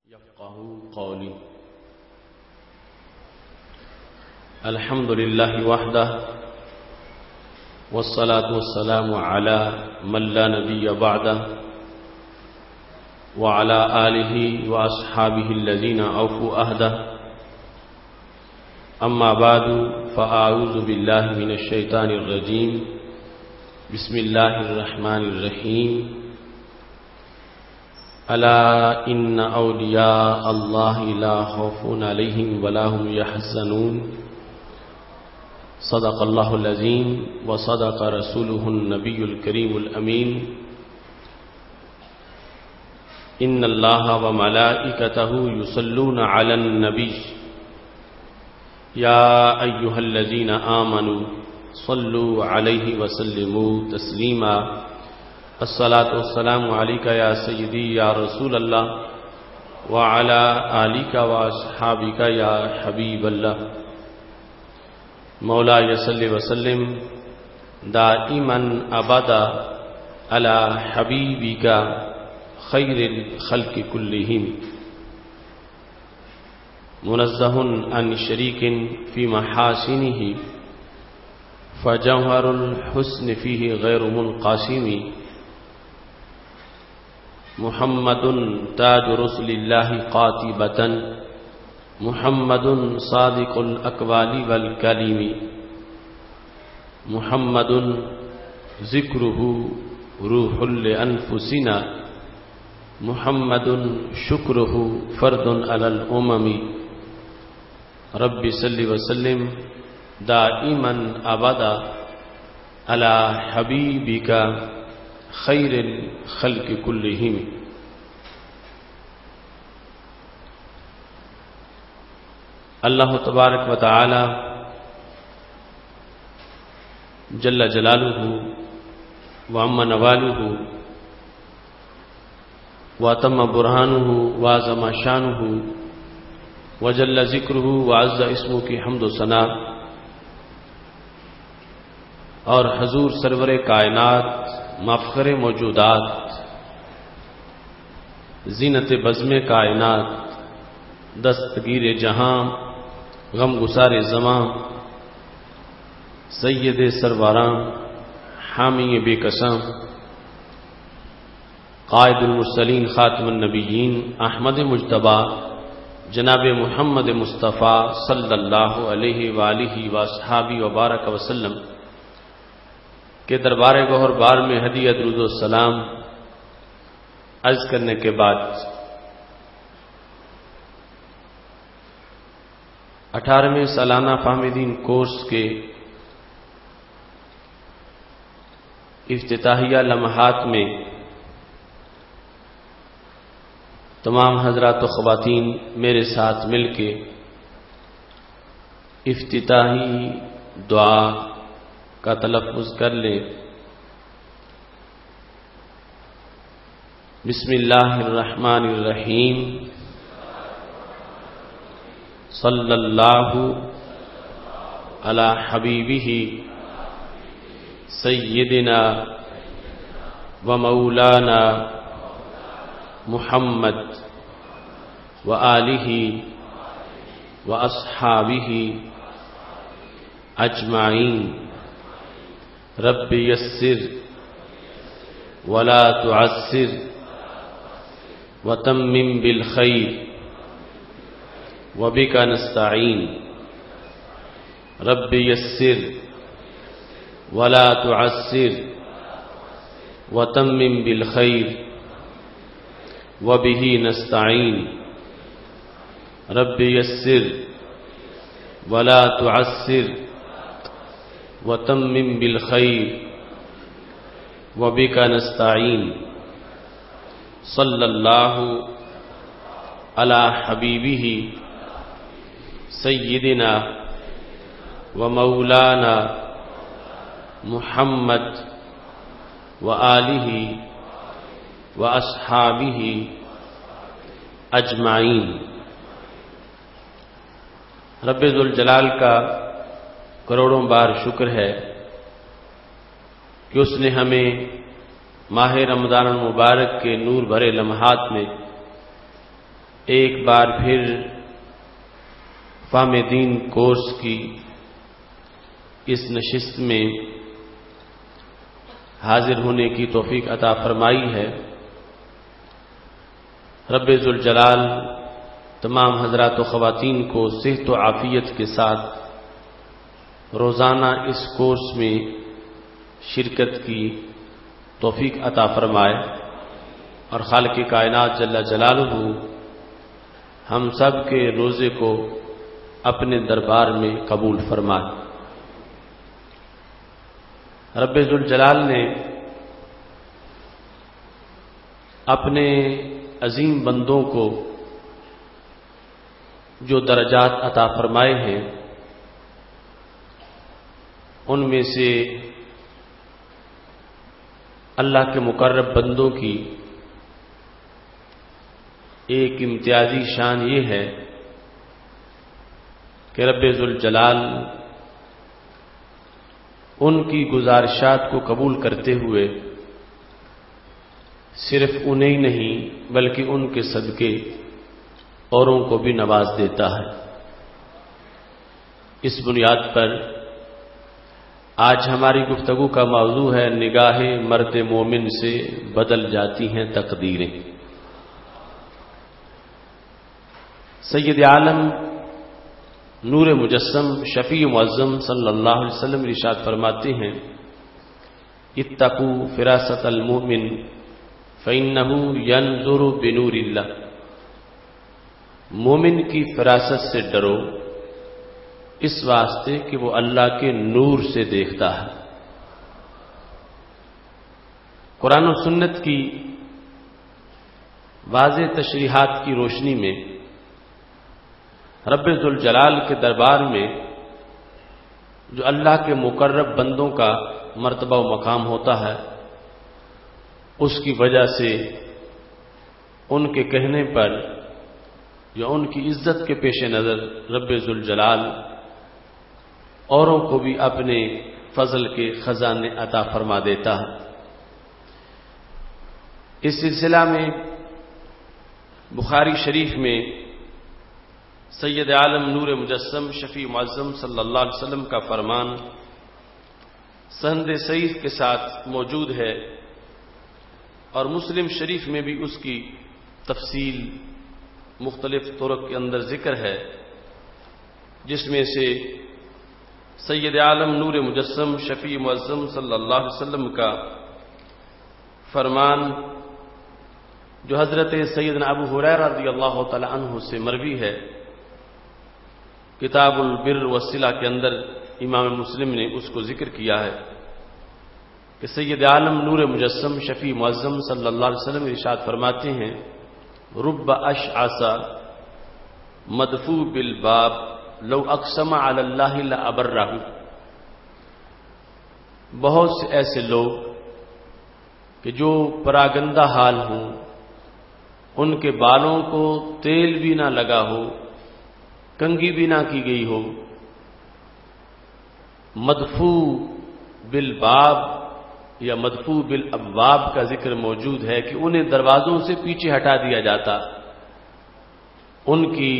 يفقهوا قولي. الحمد لله وحده والصلاة والسلام على من لا نبي بعده وعلى آله وأصحابه الذين أوفوا عهده. أما بعد فأعوذ بالله من الشيطان الرجيم. بسم الله الرحمن الرحيم. ألا إن أولياء الله لا خوف عليهم ولا هم يحزنون. صدق الله العظيم وصدق رسوله النبي الكريم الأمين. إن الله وملائكته يصلون على النبي يا أيها الذين آمنوا صلوا عليه وسلموا تسليما. الصلاة والسلام عليك يا سيدي يا رسول الله وعلى آلك وأصحابك يا حبيب الله. مولاي صل وسلم دائما أبدا على حبيبك خير الخلق كلهم منزه عن شريك في محاسنه فجوهر الحسن فيه غير منقسم. محمد تاج رسل الله قاطبة محمد صادق الأقوال والكلم. محمد ذكره روح لأنفسنا محمد شكره فرد على الأمم. رب صل وسلم دائما أبدا على حبيبك خیر الخلق کلہم. اللہ تبارک و تعالی جل جلالہ وعم نوالہ واتم برہانہ وعظم شانہ وجل ذکرہ وعز اسمہ کی حمد و ثنا اور حضور سرور کائنات مفخر موجودات زینت بزم کائنات دستگیر جہاں غم گسار زماں سید سرواراں حامی بے قسم قائد المرسلین خاتم النبیین احمد مجتبی جناب محمد مصطفیٰ صلی اللہ علیہ وآلہ وصحابہ وبارک وسلم کہ دربار گوہر بار میں ہدیہ درود و سلام عرض کرنے کے بعد 18ویں سالانہ فہمیدین کورس کے افتتاحیہ لمحات میں تمام حضرات و خواتین میرے ساتھ مل کے افتتاحی دعا کا تلفظ کر لیں. بسم اللہ الرحمن الرحیم. صلی اللہ علی حبیبہ سیدنا و مولانا محمد و آلہ و اصحابہ اجمعین. رب یسر ولا تعسر وتمم بالخیر وبک نستعین. رب یسر ولا تعسر وتمم بالخیر وبہ نستعین. رب یسر ولا تعسر وتمم بالخیر وبک نستعین. صلی اللہ علی حبیبہ سیدنا و مولانا محمد و آلہ و اصحابہ اجمعین. رب ذوالجلال کا کروڑوں بار شکر ہے کہ اس نے ہمیں ماہ رمضان المبارک کے نور بھرے لمحات میں ایک بار پھر فہم دین کورس کی اس نشست میں حاضر ہونے کی توفیق عطا فرمائی ہے۔ رب ذوالجلال تمام حضرات و خواتین کو صحت و عافیت کے ساتھ روزانہ اس کورس میں شرکت کی توفیق عطا فرمائے، اور خالق کائنات جل جلالہ ہم سب کے روزے کو اپنے دربار میں قبول فرمائے۔ رب ذوالجلال نے اپنے عظیم بندوں کو جو درجات عطا فرمائے ہیں، ان میں سے اللہ کے مقرب بندوں کی ایک امتیازی شان یہ ہے کہ رب ذوالجلال ان کی گزارشات کو قبول کرتے ہوئے صرف انہیں ہی نہیں بلکہ ان کے صدقے اوروں کو بھی نواز دیتا ہے۔ اس بنیاد پر آج ہماری گفتگو کا موضوع ہے نگاہ مرد مومن سے بدل جاتی ہیں تقدیریں۔ سید عالم نور مجسم شفیع معظم صلی اللہ علیہ وسلم ارشاد فرماتے ہیں، اتقوا فراست المؤمن فإنه ينظر بنور اللہ، مومن کی فراست سے ڈرو اس واسطے کہ وہ اللہ کے نور سے دیکھتا ہے۔ قرآن و سنت کی واضح تشریحات کی روشنی میں رب ذوالجلال کے دربار میں جو اللہ کے مقرب بندوں کا مرتبہ و مقام ہوتا ہے، اس کی وجہ سے ان کے کہنے پر یا ان کی عزت کے پیش نظر رب ذوالجلال اوروں کو بھی اپنے فضل کے خزانے عطا فرما دیتا ہے۔ اس سلسلہ میں بخاری شریف میں سید عالم نور مجسم شفیع معظم صلی اللہ علیہ وسلم کا فرمان سند صحیح کے ساتھ موجود ہے، اور مسلم شریف میں بھی اس کی تفصیل مختلف طرق کے اندر ذکر ہے، جس میں سے سید عالم نور مجسم شفیع معظم صلی اللہ علیہ وسلم کا فرمان جو حضرت سیدنا ابو ہریرہ رضی اللہ تعالی عنہ سے مروی ہے، کتاب البر والصلہ کے اندر امام مسلم نے اس کو ذکر کیا ہے کہ سید عالم نور مجسم شفیع معظم صلی اللہ علیہ وسلم ارشاد فرماتے ہیں، رب اشعث مدفوع بالباب لو اقسم علی اللہ لابرہ، بہت سے ایسے لوگ کہ جو پراگندہ حال ہوں، ان کے بالوں کو تیل بھی نہ لگا ہو، کنگھی بھی نہ کی گئی ہو، مدفوع بالباب یا مدفوع بالابواب کا ذکر موجود ہے کہ انہیں دروازوں سے پیچھے ہٹا دیا جاتا، ان کی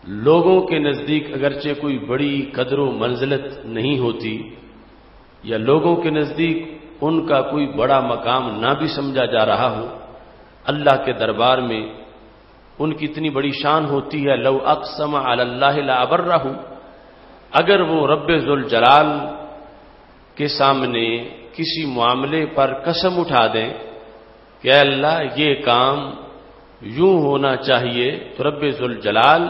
لوگوں کے نزدیک اگرچہ کوئی بڑی قدر و منزلت نہیں ہوتی، یا لوگوں کے نزدیک ان کا کوئی بڑا مقام نہ بھی سمجھا جا رہا ہو، اللہ کے دربار میں ان کی اتنی بڑی شان ہوتی ہے، لو اقسم علی اللہ لابرہ، اگر وہ رب ذوالجلال کے سامنے کسی معاملے پر قسم اٹھا دیں کہ اے اللہ یہ کام یوں ہونا چاہیے، تو رب ذوالجلال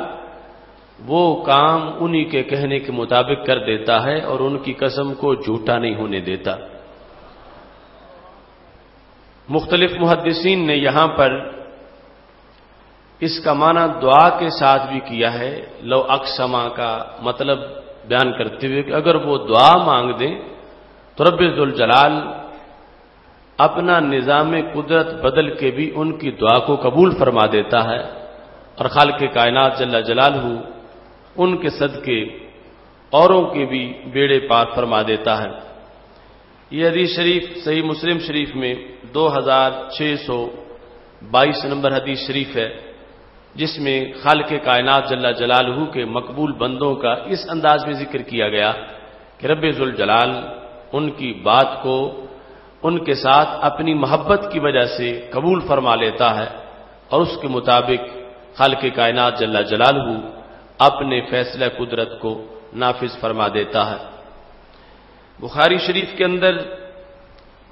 وہ کام انہی کے کہنے کے مطابق کر دیتا ہے اور ان کی قسم کو جھوٹا نہیں ہونے دیتا۔ مختلف محدثین نے یہاں پر اس کا معنی دعا کے ساتھ بھی کیا ہے، لو اقسما کا مطلب بیان کرتے ہوئے کہ اگر وہ دعا مانگ دیں تو رب ذوالجلال اپنا نظام قدرت بدل کے بھی ان کی دعا کو قبول فرما دیتا ہے، اور خالق کائنات جل جلالہ ان کے صدقے اوروں کے بھی بیڑے پار فرما دیتا ہے۔ یہ حدیث شریف صحیح مسلم شریف میں 2622 نمبر حدیث شریف ہے، جس میں خالق کائنات جل جلالہ کے مقبول بندوں کا اس انداز میں ذکر کیا گیا کہ رب ذوالجلال ان کی بات کو ان کے ساتھ اپنی محبت کی وجہ سے قبول فرما لیتا ہے اور اس کے مطابق خالق کائنات جل جلالہ اپنے فیصلہ قدرت کو نافذ فرما دیتا ہے۔ بخاری شریف کے اندر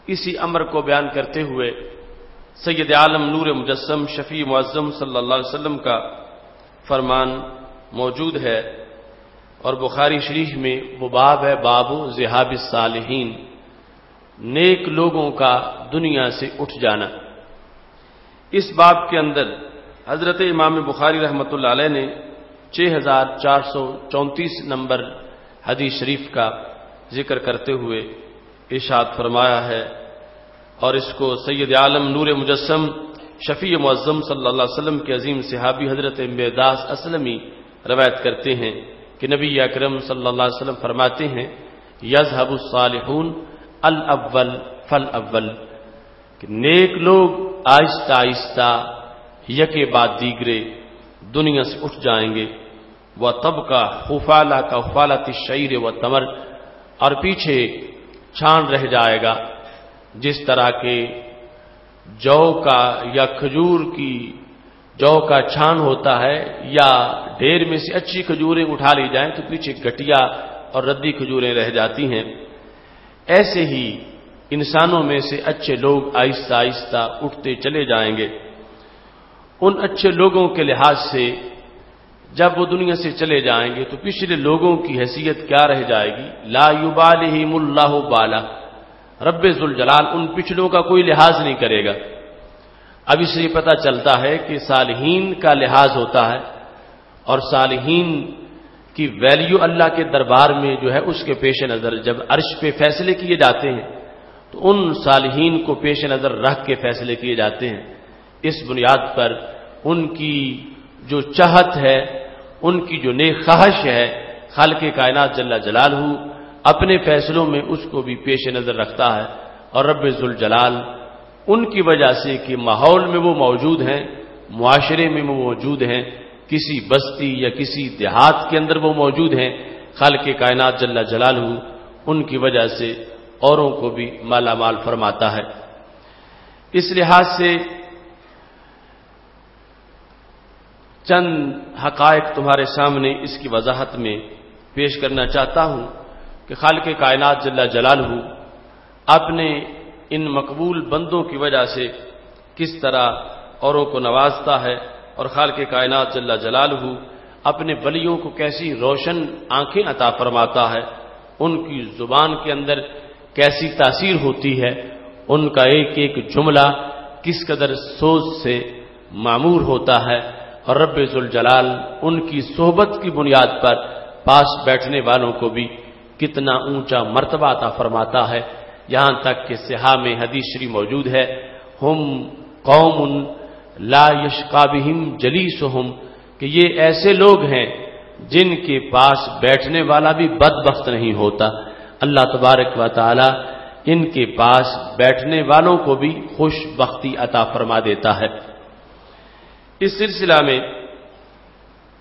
اسی امر کو بیان کرتے ہوئے سید عالم نور مجسم شفیع معظم صلی اللہ علیہ وسلم کا فرمان موجود ہے، اور بخاری شریف میں وہ باب ہے باب ذہاب الصالحین، نیک لوگوں کا دنیا سے اٹھ جانا۔ اس باب کے اندر حضرت امام بخاری رحمۃ اللہ علیہ نے 6434 نمبر حدیث شریف کا ذکر کرتے ہوئے ارشاد فرمایا ہے، اور اس کو سید عالم نور مجسم شفیع معظم صلی اللہ علیہ وسلم کے عظیم صحابی حضرت میرداس اسلمی روایت کرتے ہیں کہ نبی اکرم صلی اللہ علیہ وسلم فرماتے ہیں یذهب الصالحون الاول فالاول، کہ نیک لوگ آہستہ آہستہ یکے بعد دیگرے دنیا سے اٹھ جائیں گے، وَتَبْقَى خُفَالَةَ كَخُفَالَةِ الشَّعِيرِ وَالتَّمْرِ، اور پیچھے چھان رہ جائے گا جس طرح کے جو کا یا کھجور کی جو کا چھان ہوتا ہے، یا ڈھیر میں سے اچھی کھجوریں اٹھا لی جائیں تو پیچھے گٹیا اور ردی کھجوریں رہ جاتی ہیں، ایسے ہی انسانوں میں سے اچھے لوگ آہستہ آہستہ اٹھتے چلے جائیں گے۔ ان اچھے لوگوں کے لحاظ سے جب وہ دنیا سے چلے جائیں گے تو پچھلے لوگوں کی حیثیت کیا رہ جائے گی؟ لا یبالہم اللہ بالا، رب ذوالجلال ان پچھلوں کا کوئی لحاظ نہیں کرے گا۔ اب اس سے پتہ چلتا ہے کہ صالحین کا لحاظ ہوتا ہے، اور صالحین کی ویلیو اللہ کے دربار میں جو ہے اس کے پیش نظر جب عرش پہ فیصلے کیے جاتے ہیں تو ان صالحین کو پیش نظر رکھ کے فیصلے کیے جاتے ہیں۔ اس بنیاد پر ان کی جو چاہت ہے، ان کی جو نیک خواہش ہے، خالق کائنات جل جلالہ اپنے فیصلوں میں اس کو بھی پیش نظر رکھتا ہے، اور رب ذوالجلال ان کی وجہ سے کہ ماحول میں وہ موجود ہیں، معاشرے میں وہ موجود ہیں، کسی بستی یا کسی دیہات کے اندر وہ موجود ہیں، خالق کائنات جل جلالہ ان کی وجہ سے اوروں کو بھی مالا مال فرماتا ہے۔ اس لحاظ سے چند حقائق تمہارے سامنے اس کی وضاحت میں پیش کرنا چاہتا ہوں کہ خالق کائنات جل جلالہ اپنے ان مقبول بندوں کی وجہ سے کس طرح اوروں کو نوازتا ہے، اور خالق کائنات جل جلالہ اپنے ولیوں کو کیسی روشن آنکھیں عطا فرماتا ہے، ان کی زبان کے اندر کیسی تاثیر ہوتی ہے، ان کا ایک ایک جملہ کس قدر سوچ سے معمور ہوتا ہے، اور رب ذوالجلال ان کی صحبت کی بنیاد پر پاس بیٹھنے والوں کو بھی کتنا اونچا مرتبہ عطا فرماتا ہے۔ یہاں تک کہ صحاح میں حدیث شریف موجود ہے ہم قوم لا یشقی بہم جلیسہم، کہ یہ ایسے لوگ ہیں جن کے پاس بیٹھنے والا بھی بدبخت نہیں ہوتا، اللہ تبارک و تعالی ان کے پاس بیٹھنے والوں کو بھی خوش بختی عطا فرما دیتا ہے۔ اس سلسلہ میں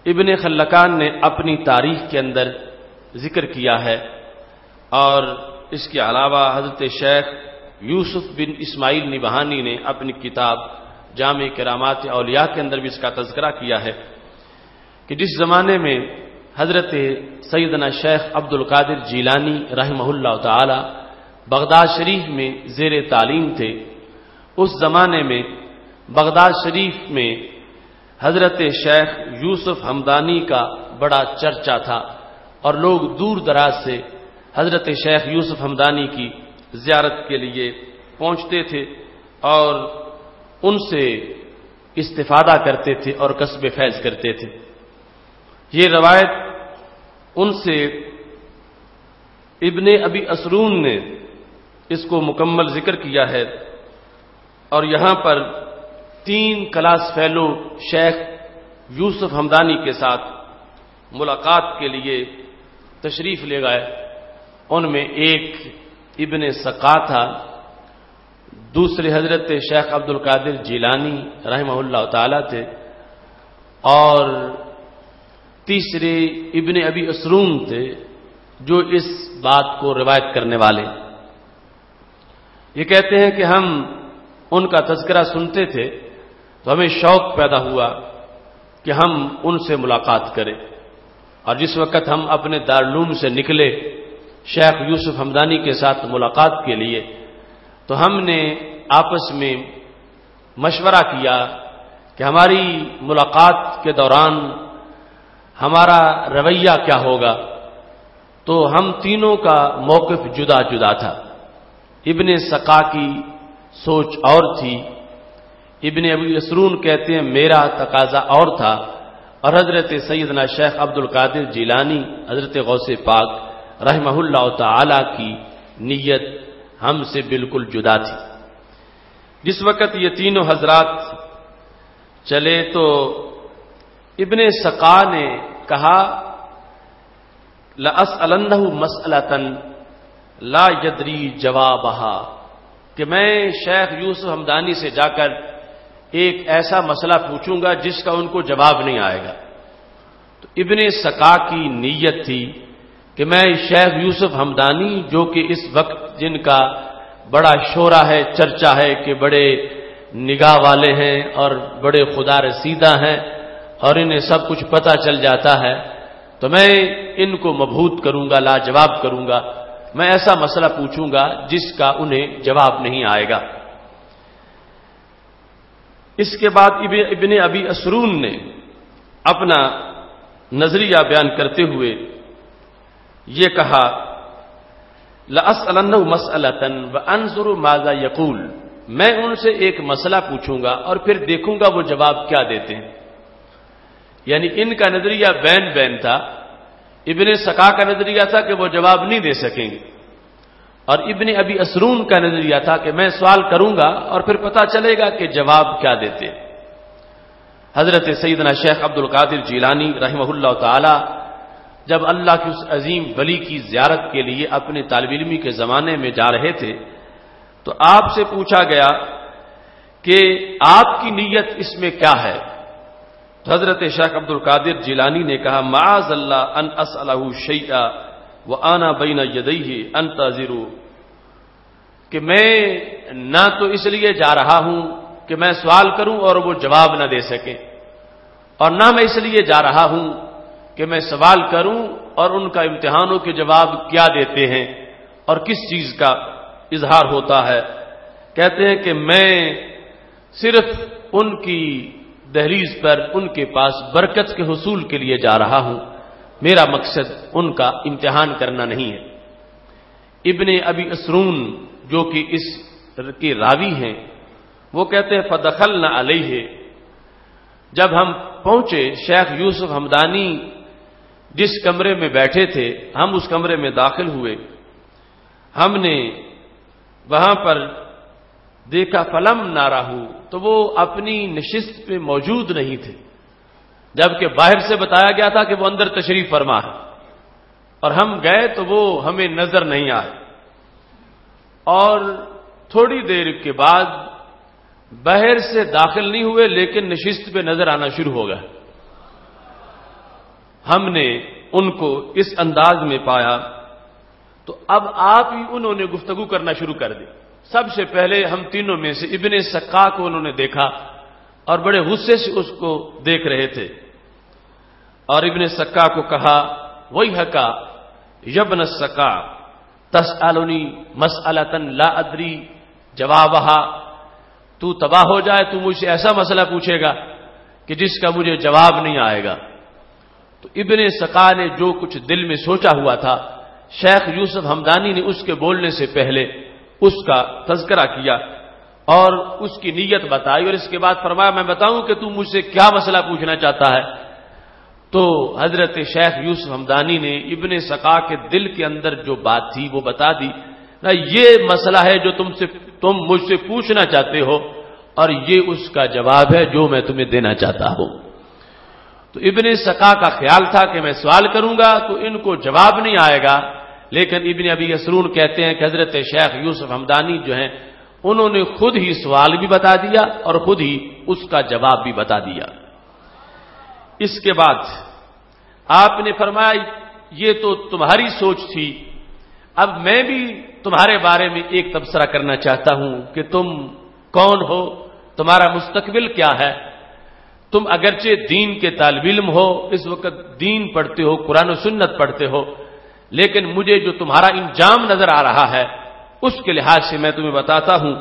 ابن خلکان نے اپنی تاریخ کے اندر ذکر کیا ہے، اور اس کے علاوہ حضرت شیخ یوسف بن اسماعیل نبہانی نے اپنی کتاب جامع کرامات اولیاء کے اندر بھی اس کا تذکرہ کیا ہے کہ جس زمانے میں حضرت سیدنا شیخ عبد القادر جیلانی رحمہ اللہ تعالی بغداد شریف میں زیر تعلیم تھے، اس زمانے میں بغداد شریف میں حضرت شیخ یوسف ہمدانی کا بڑا چرچا تھا، اور لوگ دور دراز سے حضرت شیخ یوسف ہمدانی کی زیارت کے لیے پہنچتے تھے اور ان سے استفادہ کرتے تھے اور کسب فیض کرتے تھے۔ یہ روایت ان سے ابن ابی اسرون نے اس کو مکمل ذکر کیا ہے، اور یہاں پر 3 کلاس فیلو شیخ یوسف ہمدانی کے ساتھ ملاقات کے لیے تشریف لے گئے۔ ان میں ایک ابن سقا تھا، دوسرے حضرت شیخ عبد القادر جیلانی رحمہ اللہ تعالی تھے، اور تیسرے ابن ابی اسرون تھے جو اس بات کو روایت کرنے والے. یہ کہتے ہیں کہ ہم ان کا تذکرہ سنتے تھے تو ہمیں شوق پیدا ہوا کہ ہم ان سے ملاقات کریں. اور جس وقت ہم اپنے دارالعلوم سے نکلے شیخ یوسف ہمدانی کے ساتھ ملاقات کے لیے تو ہم نے آپس میں مشورہ کیا کہ ہماری ملاقات کے دوران ہمارا رویہ کیا ہوگا. تو ہم تینوں کا موقف جدا جدا تھا. ابن سقا کی سوچ اور تھی. ابن ابی اسرون کہتے ہیں میرا تقاضا اور تھا، اور حضرت سیدنا شیخ عبد القادر جیلانی حضرت غوث پاک رحمہ اللہ تعالی کی نیت ہم سے بالکل جدا تھی. جس وقت یہ تینوں حضرات چلے تو ابن سقا نے کہا لَأَسْأَلَنَّهُ مَسْأَلَةً لَا يَدْرِي جَوَابَهَا، کہ میں شیخ یوسف ہمدانی سے جا کر ایک ایسا مسئلہ پوچھوں گا جس کا ان کو جواب نہیں آئے گا. تو ابن سقا کی نیت تھی کہ میں شیخ یوسف ہمدانی جو کہ اس وقت جن کا بڑا شہرہ ہے، چرچا ہے کہ بڑے نگاہ والے ہیں اور بڑے خدا رسیدہ ہیں اور انہیں سب کچھ پتہ چل جاتا ہے، تو میں ان کو مبہوت کروں گا، لاجواب کروں گا. میں ایسا مسئلہ پوچھوں گا جس کا انہیں جواب نہیں آئے گا. اس کے بعد ابن ابی اسرون نے اپنا نظریہ بیان کرتے ہوئے یہ کہا لَأَسْأَلَنَّهُ مَسْأَلَةً وَأَنْظُرُ مَاذَا يَقُولُ، میں ان سے ایک مسئلہ پوچھوں گا اور پھر دیکھوں گا وہ جواب کیا دیتے ہیں. یعنی ان کا نظریہ بین بین تھا. ابن سقا کا نظریہ تھا کہ وہ جواب نہیں دے سکیں گے، اور ابن ابی اسرون کا نظریہ تھا کہ میں سوال کروں گا اور پھر پتہ چلے گا کہ جواب کیا دیتے. حضرت سیدنا شیخ عبد القادر جیلانی رحمہ اللہ تعالی جب اللہ کے اس عظیم ولی کی زیارت کے لیے اپنے طالب علمی کے زمانے میں جا رہے تھے تو آپ سے پوچھا گیا کہ آپ کی نیت اس میں کیا ہے. تو حضرت شیخ عبد القادر جیلانی نے کہا معاذ اللہ ان اسألہ شیئا وآنا بین یدیہ انتظر، کہ میں نہ تو اس لیے جا رہا ہوں کہ میں سوال کروں اور وہ جواب نہ دے سکیں، اور نہ میں اس لیے جا رہا ہوں کہ میں سوال کروں اور ان کا امتحانوں کے جواب کیا دیتے ہیں اور کس چیز کا اظہار ہوتا ہے. کہتے ہیں کہ میں صرف ان کی دہلیز پر ان کے پاس برکت کے حصول کے لیے جا رہا ہوں، میرا مقصد ان کا امتحان کرنا نہیں ہے. ابن ابی اسرون جو کہ اس کے راوی ہیں وہ کہتے ہیں فدخلنا علیہ، جب ہم پہنچے شیخ یوسف ہمدانی جس کمرے میں بیٹھے تھے ہم اس کمرے میں داخل ہوئے. ہم نے وہاں پر دیکھا فلم نہ راہو، تو وہ اپنی نشست پہ موجود نہیں تھے، جبکہ باہر سے بتایا گیا تھا کہ وہ اندر تشریف فرما ہے، اور ہم گئے تو وہ ہمیں نظر نہیں آئے. اور تھوڑی دیر کے بعد باہر سے داخل نہیں ہوئے لیکن نشست پہ نظر آنا شروع ہو گیا. ہم نے ان کو اس انداز میں پایا تو اب آپ ہی انہوں نے گفتگو کرنا شروع کر دی. سب سے پہلے ہم تینوں میں سے ابن سقا کو انہوں نے دیکھا اور بڑے غصے سے اس کو دیکھ رہے تھے، اور ابن سقا کو کہا وَيْحَكَ يَبْنَ السَّقَا تَسْأَلُنِي مَسْأَلَةً لَا أَدْرِي جَوَابَهَا، تو تباہ ہو جائے، تو مجھ سے ایسا مسئلہ پوچھے گا کہ جس کا مجھے جواب نہیں آئے گا. تو ابن سقا نے جو کچھ دل میں سوچا ہوا تھا شیخ یوسف ہمدانی نے اس کے بولنے سے پہلے اس کا تذکرہ کیا اور اس کی نیت بتائی، اور اس کے بعد فرمایا میں بتاؤں کہ تو مجھ سے کیا مسئلہ پوچھنا چاہتا ہے. تو حضرت شیخ یوسف ہمدانی نے ابن سقا کے دل کے اندر جو بات تھی وہ بتا دی. نہ یہ مسئلہ ہے جو تم مجھ سے پوچھنا چاہتے ہو، اور یہ اس کا جواب ہے جو میں تمہیں دینا چاہتا ہوں. تو ابن سقا کا خیال تھا کہ میں سوال کروں گا تو ان کو جواب نہیں آئے گا، لیکن ابن ابی اسرون کہتے ہیں کہ حضرت شیخ یوسف ہمدانی جو ہیں انہوں نے خود ہی سوال بھی بتا دیا اور خود ہی اس کا جواب بھی بتا دیا. اس کے بعد آپ نے فرمایا یہ تو تمہاری سوچ تھی، اب میں بھی تمہارے بارے میں ایک تبصرہ کرنا چاہتا ہوں کہ تم کون ہو، تمہارا مستقبل کیا ہے۔ تم اگرچہ دین کے طالب علم ہو، اس وقت دین پڑھتے ہو، قرآن و سنت پڑھتے ہو، لیکن مجھے جو تمہارا انجام نظر آ رہا ہے اس کے لحاظ سے میں تمہیں بتاتا ہوں،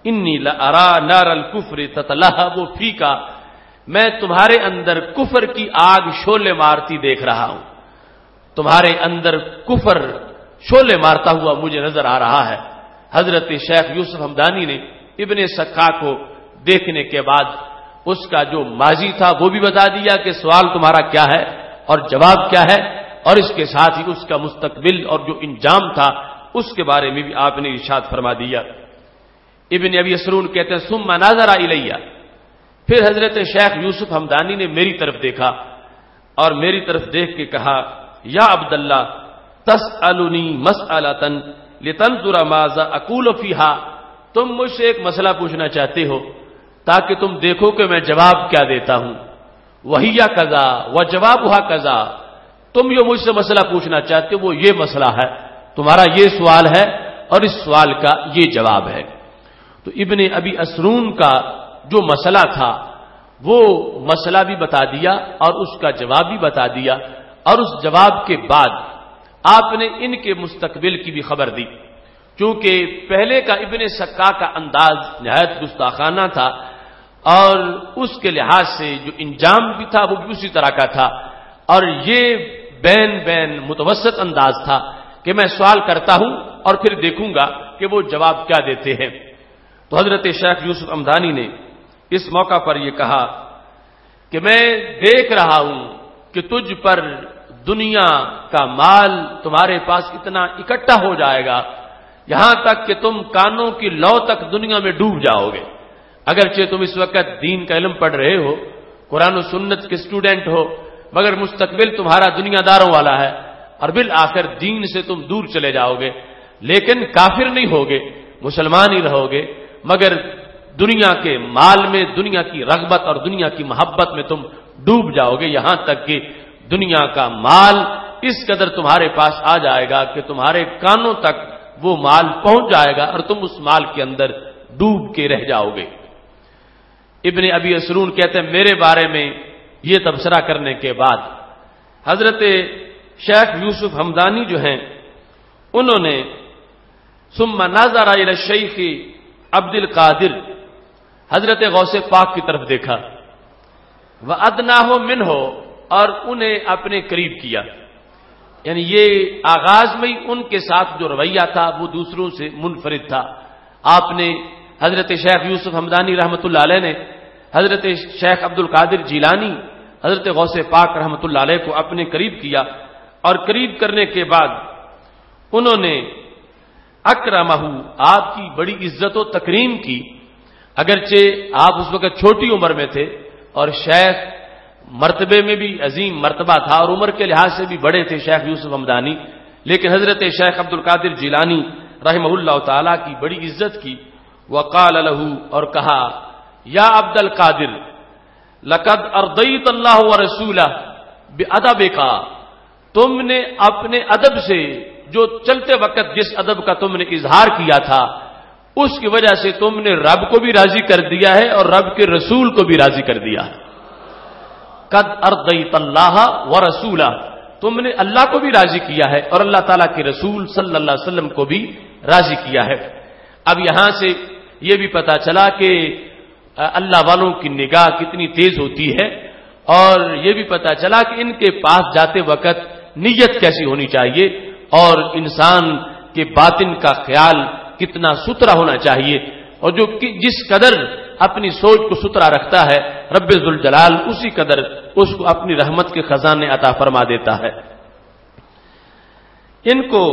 انی لارا نار الکفر تتلہب فیک، میں تمہارے اندر کفر کی آگ شعلے مارتی دیکھ رہا ہوں، تمہارے اندر کفر شعلے مارتا ہوا مجھے نظر آ رہا ہے۔ حضرت شیخ یوسف ہمدانی نے ابن سکا کو دیکھنے کے بعد اس کا جو ماضی تھا وہ بھی بتا دیا کہ سوال تمہارا کیا ہے اور جواب کیا ہے، اور اس کے ساتھ ہی اس کا مستقبل اور جو انجام تھا اس کے بارے میں بھی آپ نے ارشاد فرما دیا۔ ابن ابی اسرون کہتے ہیں ثم نظر الیہ، پھر حضرت شیخ یوسف ہمدانی نے میری طرف دیکھا اور میری طرف دیکھ کے کہا، یا عبداللہ تسألنی مسئلۃ لتنظر ماذا اقول فیہا، تم مجھ سے ایک مسئلہ پوچھنا چاہتے ہو تاکہ تم دیکھو کہ میں جواب کیا دیتا ہوں، وہی کذا وجوابھا کذا، تم جو مجھ سے مسئلہ پوچھنا چاہتے ہو وہ یہ مسئلہ ہے، تمہارا یہ سوال ہے اور اس سوال کا یہ جواب ہے۔ تو ابن ابی اسرون کا جو مسئلہ تھا وہ مسئلہ بھی بتا دیا اور اس کا جواب بھی بتا دیا، اور اس جواب کے بعد آپ نے ان کے مستقبل کی بھی خبر دی، چونکہ پہلے کا ابن سکا کا انداز نہایت گستاخانہ تھا اور اس کے لحاظ سے جو انجام بھی تھا وہ بھی اسی طرح کا تھا، اور یہ بین بین متوسط انداز تھا کہ میں سوال کرتا ہوں اور پھر دیکھوں گا کہ وہ جواب کیا دیتے ہیں۔ تو حضرت شیخ یوسف ہمدانی نے اس موقع پر یہ کہا کہ میں دیکھ رہا ہوں کہ تجھ پر دنیا کا مال تمہارے پاس اتنا اکٹھا ہو جائے گا یہاں تک کہ تم کانوں کی لو تک دنیا میں ڈوب جاؤ گے، اگرچہ تم اس وقت دین کا علم پڑھ رہے ہو، قرآن و سنت کے اسٹوڈنٹ ہو، مگر مستقبل تمہارا دنیا داروں والا ہے اور بالآخر دین سے تم دور چلے جاؤ گے، لیکن کافر نہیں ہوگے، مسلمان ہی رہو گے، مگر دنیا کے مال میں، دنیا کی رغبت اور دنیا کی محبت میں تم ڈوب جاؤ گے، یہاں تک کہ دنیا کا مال اس قدر تمہارے پاس آ جائے گا کہ تمہارے کانوں تک وہ مال پہنچ جائے گا اور تم اس مال کے اندر ڈوب کے رہ جاؤ گے۔ ابن ابی اسرون کہتے ہیں میرے بارے میں یہ تبصرہ کرنے کے بعد حضرت شیخ یوسف ہمدانی جو ہیں انہوں نے ثم نظر الی الشیخ عبد القادر، حضرت غوث پاک کی طرف دیکھا، وَأَدْنَاهُ مِنْهُ، اور انہیں اپنے قریب کیا، یعنی یہ آغاز میں ہی ان کے ساتھ جو رویہ تھا وہ دوسروں سے منفرد تھا۔ آپ نے حضرت شیخ یوسف ہمدانی رحمۃ اللہ علیہ نے حضرت شیخ عبد القادر جیلانی، حضرت غوث پاک رحمۃ اللہ علیہ کو اپنے قریب کیا، اور قریب کرنے کے بعد انہوں نے اکرمہ، آپ کی بڑی عزت و تکریم کی، اگرچہ آپ اس وقت چھوٹی عمر میں تھے اور شیخ مرتبے میں بھی عظیم مرتبہ تھا اور عمر کے لحاظ سے بھی بڑے تھے شیخ یوسف ہمدانی، لیکن حضرت شیخ عبد القادر جیلانی رحمہ اللہ تعالی کی بڑی عزت کی، وقال له، اور کہا، یا عبد القادر لقد ارضیت اللہ ورسولہ بادبک، تم نے اپنے ادب سے، جو چلتے وقت جس ادب کا تم نے اظہار کیا تھا اس کی وجہ سے تم نے رب کو بھی راضی کر دیا ہے اور رب کے رسول کو بھی راضی کر دیا ہے۔ قد ارضیت اللہ ورسولہ، تم نے اللہ کو بھی راضی کیا ہے اور اللہ تعالیٰ کے رسول صلی اللہ علیہ وسلم کو بھی راضی کیا ہے۔ اب یہاں سے یہ بھی پتا چلا کہ اللہ والوں کی نگاہ کتنی تیز ہوتی ہے، اور یہ بھی پتا چلا کہ ان کے پاس جاتے وقت نیت کیسی ہونی چاہیے اور انسان کے باطن کا خیال کتنا ستھرا ہونا چاہیے، اور جو جس قدر اپنی سوچ کو ستھرا رکھتا ہے رب ذوالجلال اسی قدر اس کو اپنی رحمت کے خزانے عطا فرما دیتا ہے۔ ان کو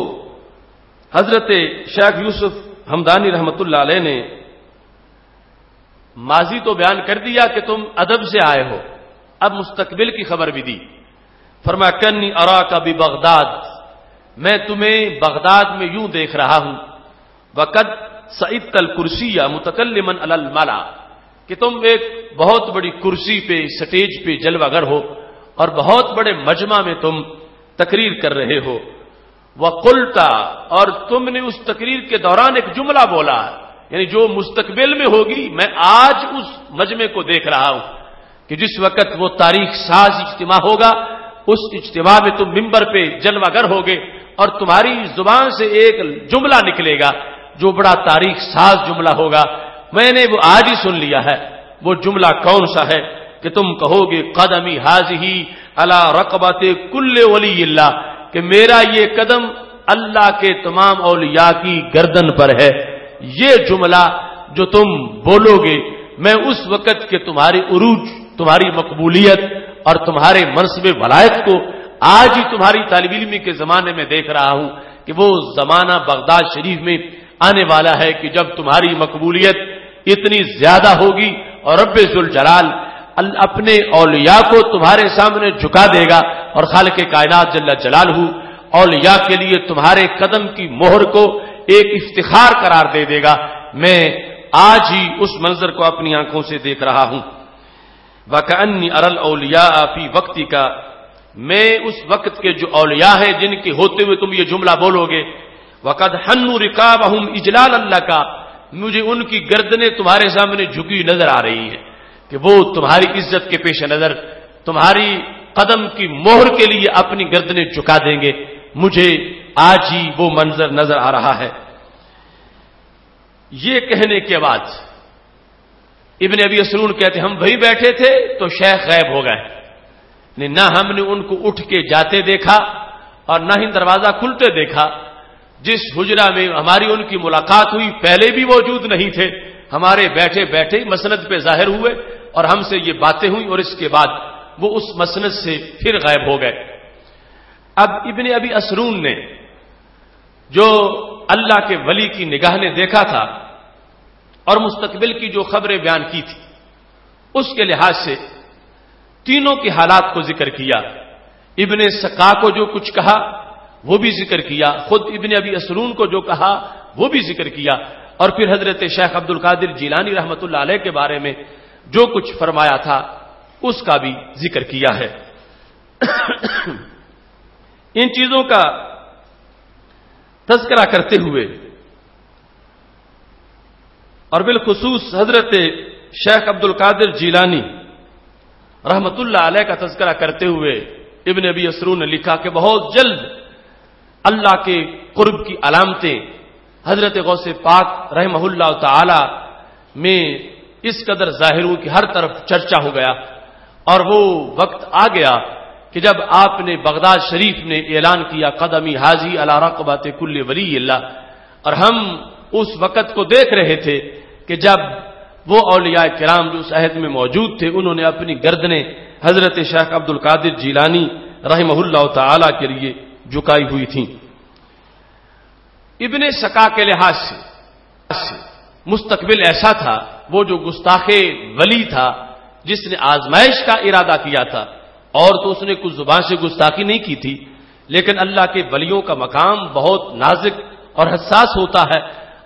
حضرت شیخ یوسف ہمدانی رحمت اللہ علیہ نے ماضی تو بیان کر دیا کہ تم ادب سے آئے ہو، اب مستقبل کی خبر بھی دی، فرمایا کنی اراک ببغداد، میں تمہیں بغداد میں یوں دیکھ رہا ہوں، وقد صعدت الکرسی متکلما علی الملا، کہ تم ایک بہت بڑی کرسی پہ، سٹیج پہ جلوہ گر ہو اور بہت بڑے مجمع میں تم تقریر کر رہے ہو. وَقُلْتَ، اور تم نے اس تقریر کے دوران ایک جملہ بولا، یعنی جو مستقبل میں ہوگی. میں آج اس مجمع کو دیکھ رہا ہوں کہ جس وقت وہ تاریخ ساز اجتماع ہوگا، اس اجتماع میں تم ممبر پہ جلوہ گر ہوگے اور تمہاری زبان سے ایک جملہ نکلے گا جو بڑا تاریخ ساز جملہ ہوگا. میں نے وہ آج ہی سن لیا ہے. وہ جملہ کون سا ہے کہ تم کہو گے قدمی حاضی علی رقبت کل ولی اللہ، کہ میرا یہ قدم اللہ کے تمام اولیاء کی گردن پر ہے. یہ جملہ جو تم بولو گے، میں اس وقت کے تمہاری عروج، تمہاری مقبولیت اور تمہارے منصب ولایت کو آج ہی تمہاری طالب علمی کے زمانے میں دیکھ رہا ہوں کہ وہ زمانہ بغداد شریف میں آنے والا ہے کہ جب تمہاری مقبولیت اتنی زیادہ ہوگی اور رب ذوالجلال اپنے اولیاء کو تمہارے سامنے جھکا دے گا اور خالق کائنات جل جلالہ اولیاء کے لیے تمہارے قدم کی مہر کو ایک افتخار قرار دے دے گا. میں آج ہی اس منظر کو اپنی آنکھوں سے دیکھ رہا ہوں. وَكَأَنِّي أَرَى الْأَوْلِيَاءَ فِي وَقْتِكَ، میں اس وقت کے جو اولیاء ہیں جن کے ہوتے ہوئے تم یہ جملہ بولو گے، وَقَدْ حَنُّوا رِقَابَهُمْ إِجْلَالًا لَكَ، مجھے ان کی گردنیں تمہارے سامنے جھکی نظر آ رہی ہیں کہ وہ تمہاری عزت کے پیش نظر تمہاری قدم کی مہر کے لیے اپنی گردنیں جھکا دیں گے. مجھے آج ہی وہ منظر نظر آ رہا ہے. یہ کہنے کے بعد ابن ابی اسرون کہتے ہم وہی بیٹھے تھے تو شیخ غائب ہو گئے. نہ ہم نے ان کو اٹھ کے جاتے دیکھا اور نہ ہی دروازہ کھلتے دیکھا. جس حجرہ میں ہماری ان کی ملاقات ہوئی پہلے بھی موجود نہیں تھے. ہمارے بیٹھے بیٹھے مسند پہ ظاہر ہوئے اور ہم سے یہ باتیں ہوئی اور اس کے بعد وہ اس مسند سے پھر غائب ہو گئے. اب ابن ابی اسرون نے جو اللہ کے ولی کی نگاہ نے دیکھا تھا اور مستقبل کی جو خبریں بیان کی تھی، اس کے لحاظ سے تینوں کے حالات کو ذکر کیا. ابن سقا کو جو کچھ کہا وہ بھی ذکر کیا، خود ابن ابی اسرون کو جو کہا وہ بھی ذکر کیا، اور پھر حضرت شیخ عبد القادر جیلانی رحمۃ اللہ علیہ کے بارے میں جو کچھ فرمایا تھا اس کا بھی ذکر کیا ہے. ان چیزوں کا تذکرہ کرتے ہوئے اور بالخصوص حضرت شیخ عبد القادر جیلانی رحمۃ اللہ علیہ کا تذکرہ کرتے ہوئے ابن ابی اسرون نے لکھا کہ بہت جلد اللہ کے قرب کی علامتیں حضرت غوث پاک رحمہ اللہ تعالی میں اس قدر ظاہر ہوئی کہ ہر طرف چرچا ہو گیا. اور وہ وقت آ گیا کہ جب آپ نے بغداد شریف نے اعلان کیا قدمی حاضی علی رقبت کل ولی اللہ، اور ہم اس وقت کو دیکھ رہے تھے کہ جب وہ اولیاء کرام جو اس عہد میں موجود تھے انہوں نے اپنی گردنیں حضرت شیخ عبد القادر جیلانی رحمہ اللہ تعالی کے لیے جھکائی ہوئی تھیں. ابن سقا کے لحاظ سے مستقبل ایسا تھا، وہ جو گستاخ ولی تھا جس نے آزمائش کا ارادہ کیا تھا، اور تو اس نے کچھ زبان سے گستاخی نہیں کی تھی، لیکن اللہ کے ولیوں کا مقام بہت نازک اور حساس ہوتا ہے،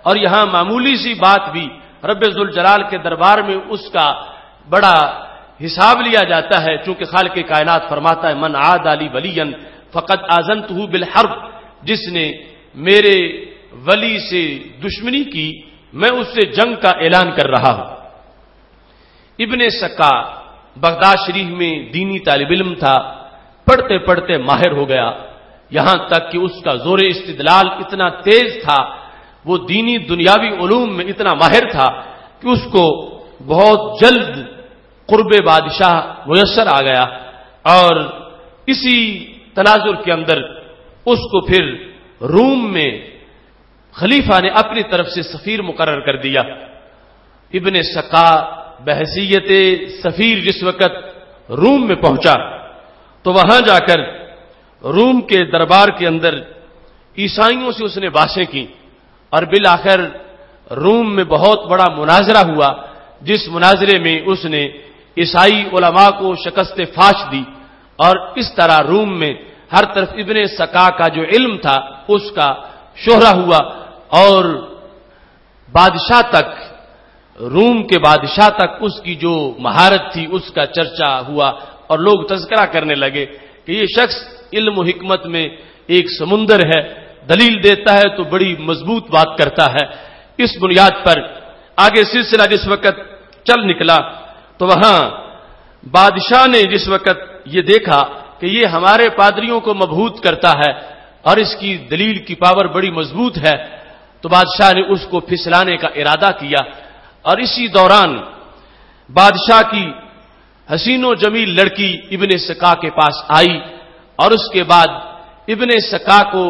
اور یہاں معمولی سی بات بھی رب ذوالجلال کے دربار میں اس کا بڑا حساب لیا جاتا ہے. چونکہ خالق کائنات فرماتا ہے من عاد لی ولیا فقد آذنتہ بالحرب، جس نے میرے ولی سے دشمنی کی میں اس سے جنگ کا اعلان کر رہا ہوں. ابن سقا بغداد شریف میں دینی طالب علم تھا، پڑھتے پڑھتے ماہر ہو گیا، یہاں تک کہ اس کا زور استدلال اتنا تیز تھا، وہ دینی دنیاوی علوم میں اتنا ماہر تھا کہ اس کو بہت جلد قرب بادشاہ میسر آ گیا، اور اسی تناظر کے اندر اس کو پھر روم میں خلیفہ نے اپنی طرف سے سفیر مقرر کر دیا. ابن سقا بحیثیت سفیر جس وقت روم میں پہنچا تو وہاں جا کر روم کے دربار کے اندر عیسائیوں سے اس نے باتیں کی، اور بالآخر روم میں بہت بڑا مناظرہ ہوا، جس مناظرے میں اس نے عیسائی علماء کو شکست فاش دی، اور اس طرح روم میں ہر طرف ابن سقا کا جو علم تھا اس کا شہرہ ہوا، اور بادشاہ تک، روم کے بادشاہ تک اس کی جو مہارت تھی اس کا چرچا ہوا، اور لوگ تذکرہ کرنے لگے کہ یہ شخص علم و حکمت میں ایک سمندر ہے، دلیل دیتا ہے تو بڑی مضبوط بات کرتا ہے۔ اس بنیاد پر آگے سلسلہ جس وقت چل نکلا تو وہاں بادشاہ نے جس وقت یہ دیکھا کہ یہ ہمارے پادریوں کو مبہوت کرتا ہے اور اس کی دلیل کی پاور بڑی مضبوط ہے، تو بادشاہ نے اس کو پھسلانے کا ارادہ کیا۔ اور اسی دوران بادشاہ کی حسین و جمیل لڑکی ابن سکا کے پاس آئی اور اس کے بعد ابن سکا کو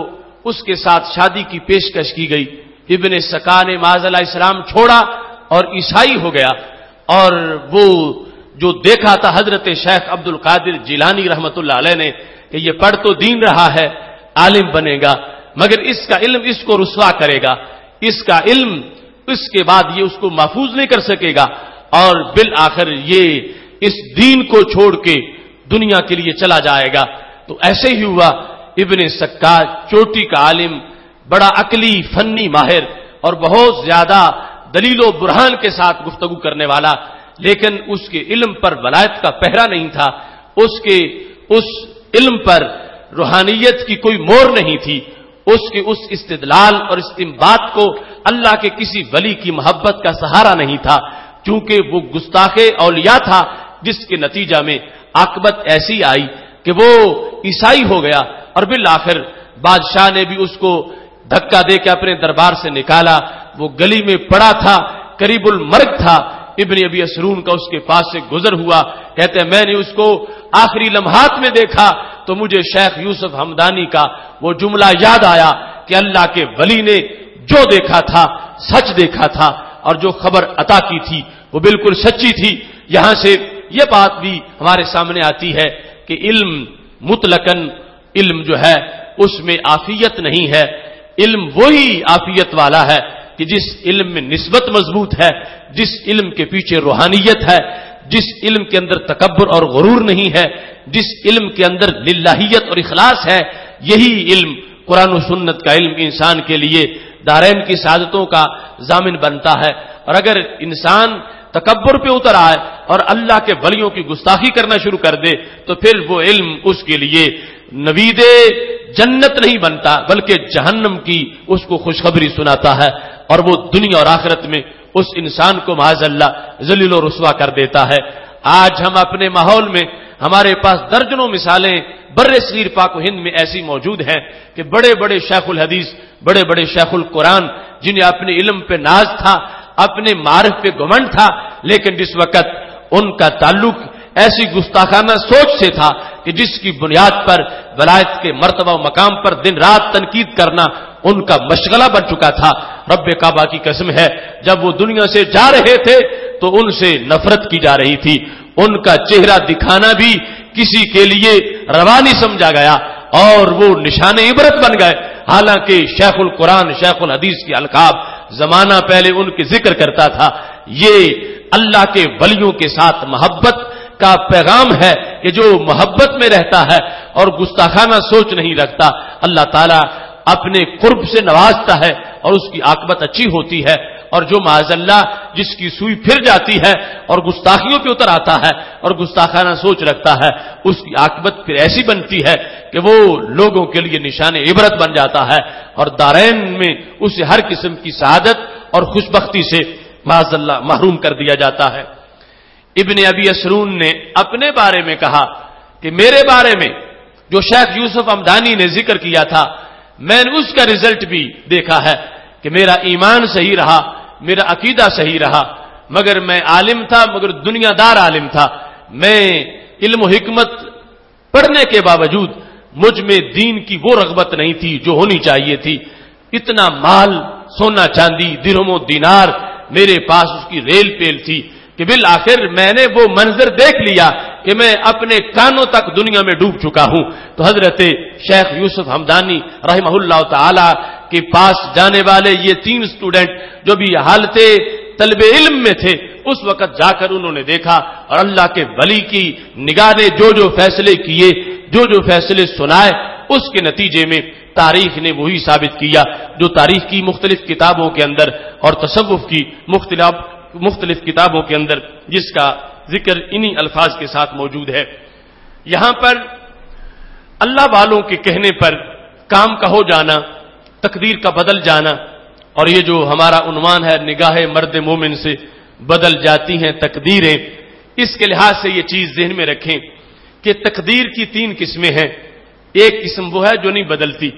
اس کے ساتھ شادی کی پیشکش کی گئی۔ ابن سکا نے معاذ اللہ اسلام چھوڑا اور عیسائی ہو گیا، اور وہ جو دیکھا تھا حضرت شیخ عبد القادر جیلانی رحمت اللہ علیہ نے کہ یہ پڑھ تو دین رہا ہے، عالم بنے گا، مگر اس کا علم اس کو رسوا کرے گا، اس کا علم اس کے بعد یہ اس کو محفوظ نہیں کر سکے گا، اور بالآخر یہ اس دین کو چھوڑ کے دنیا کے لیے چلا جائے گا۔ تو ایسے ہی ہوا، ابن سکا چوٹی کا عالم، بڑا عقلی فنی ماہر اور بہت زیادہ دلیل و برہان کے ساتھ گفتگو کرنے والا، لیکن اس کے علم پر ولایت کا پہرا نہیں تھا، اس علم پر روحانیت کی کوئی مور نہیں تھی، اس کے اس استدلال اور استنباط کو اللہ کے کسی ولی کی محبت کا سہارا نہیں تھا، چونکہ وہ گستاخ اولیاء تھا، جس کے نتیجہ میں عاقبت ایسی آئی کہ وہ عیسائی ہو گیا، اور بالآخر بادشاہ نے بھی اس کو دھکا دے کے اپنے دربار سے نکالا۔ وہ گلی میں پڑا تھا، قریب المرگ تھا، ابن ابی اسرون کا اس کے پاس سے گزر ہوا، کہتے ہیں میں نے اس کو آخری لمحات میں دیکھا تو مجھے شیخ یوسف ہمدانی کا وہ جملہ یاد آیا کہ اللہ کے ولی نے جو دیکھا تھا سچ دیکھا تھا، اور جو خبر عطا کی تھی وہ بالکل سچی تھی۔ یہاں سے یہ بات بھی ہمارے سامنے آتی ہے کہ علم مطلقاً علم جو ہے اس میں عافیت نہیں ہے، علم وہی عافیت والا ہے کہ جس علم میں نسبت مضبوط ہے، جس علم کے پیچھے روحانیت ہے، جس علم کے اندر تکبر اور غرور نہیں ہے، جس علم کے اندر للہیت اور اخلاص ہے، یہی علم قرآن و سنت کا علم انسان کے لیے دارین کی سعادتوں کا ضامن بنتا ہے۔ اور اگر انسان تکبر پہ اتر آئے اور اللہ کے ولیوں کی گستاخی کرنا شروع کر دے تو پھر وہ علم اس کے لیے نوید جنت نہیں بنتا، بلکہ جہنم کی اس کو خوشخبری سناتا ہے، اور وہ دنیا اور آخرت میں اس انسان کو معاذ اللہ ذلیل و رسوا کر دیتا ہے۔ آج ہم اپنے ماحول میں ہمارے پاس درجنوں مثالیں بر صغیر پاک و ہند میں ایسی موجود ہیں کہ بڑے بڑے شیخ الحدیث، بڑے بڑے شیخ القرآن، جنہیں اپنے علم پہ ناز تھا، اپنے معارف پہ گھمنڈ تھا، لیکن جس وقت ان کا تعلق ایسی گستاخانہ سوچ سے تھا کہ جس کی بنیاد پر ولایت کے مرتبہ و مقام پر دن رات تنقید کرنا ان کا مشغلہ بن چکا تھا، رب کعبہ کی قسم ہے جب وہ دنیا سے جا رہے تھے تو ان سے نفرت کی جا رہی تھی، ان کا چہرہ دکھانا بھی کسی کے لیے روا نہیں سمجھا گیا، اور وہ نشان عبرت بن گئے۔ حالانکہ شیخ القرآن، شیخ الحدیث کی القاب زمانہ پہلے ان کے ذکر کرتا تھا۔ یہ اللہ کے ولیوں کے ساتھ محبت کا پیغام ہے کہ جو محبت میں رہتا ہے اور گستاخانہ سوچ نہیں رکھتا، اللہ تعالیٰ اپنے قرب سے نوازتا ہے اور اس کی عاقبت اچھی ہوتی ہے، اور جو معاذ اللہ جس کی سوئی پھر جاتی ہے اور گستاخیوں پہ اتر آتا ہے اور گستاخانہ سوچ رکھتا ہے، اس کی عاقبت پھر ایسی بنتی ہے کہ وہ لوگوں کے لیے نشان عبرت بن جاتا ہے، اور دارین میں اسے ہر قسم کی سعادت اور خوشبختی سے معاذ اللہ محروم کر دیا جاتا ہے۔ ابن ابی اسرون نے اپنے بارے میں کہا کہ میرے بارے میں جو شیخ یوسف ہمدانی نے ذکر کیا تھا، میں نے اس کا رزلٹ بھی دیکھا ہے کہ میرا ایمان صحیح رہا، میرا عقیدہ صحیح رہا، مگر میں عالم تھا، مگر دنیا دار عالم تھا۔ میں علم و حکمت پڑھنے کے باوجود مجھ میں دین کی وہ رغبت نہیں تھی جو ہونی چاہیے تھی۔ اتنا مال، سونا چاندی، درہم و دینار میرے پاس اس کی ریل پیل تھی کہ بالآخر میں نے وہ منظر دیکھ لیا کہ میں اپنے کانوں تک دنیا میں ڈوب چکا ہوں۔ تو حضرت شیخ یوسف ہمدانی رحمہ اللہ تعالی کے پاس جانے والے یہ 3 اسٹوڈنٹ جو بھی حالت طلب علم میں تھے، اس وقت جا کر انہوں نے دیکھا، اور اللہ کے ولی کی نگاہ نے جو جو فیصلے کیے، جو جو فیصلے سنائے، اس کے نتیجے میں تاریخ نے وہی ثابت کیا جو تاریخ کی مختلف کتابوں کے اندر اور تصوف کی مختلف کتابوں کے اندر جس کا ذکر انہی الفاظ کے ساتھ موجود ہے۔ یہاں پر اللہ والوں کے کہنے پر کام کا ہو جانا، تقدیر کا بدل جانا، اور یہ جو ہمارا عنوان ہے نگاہ مرد مومن سے بدل جاتی ہیں تقدیریں، اس کے لحاظ سے یہ چیز ذہن میں رکھیں کہ تقدیر کی 3 قسمیں ہیں. ایک قسم وہ ہے جو نہیں بدلتی،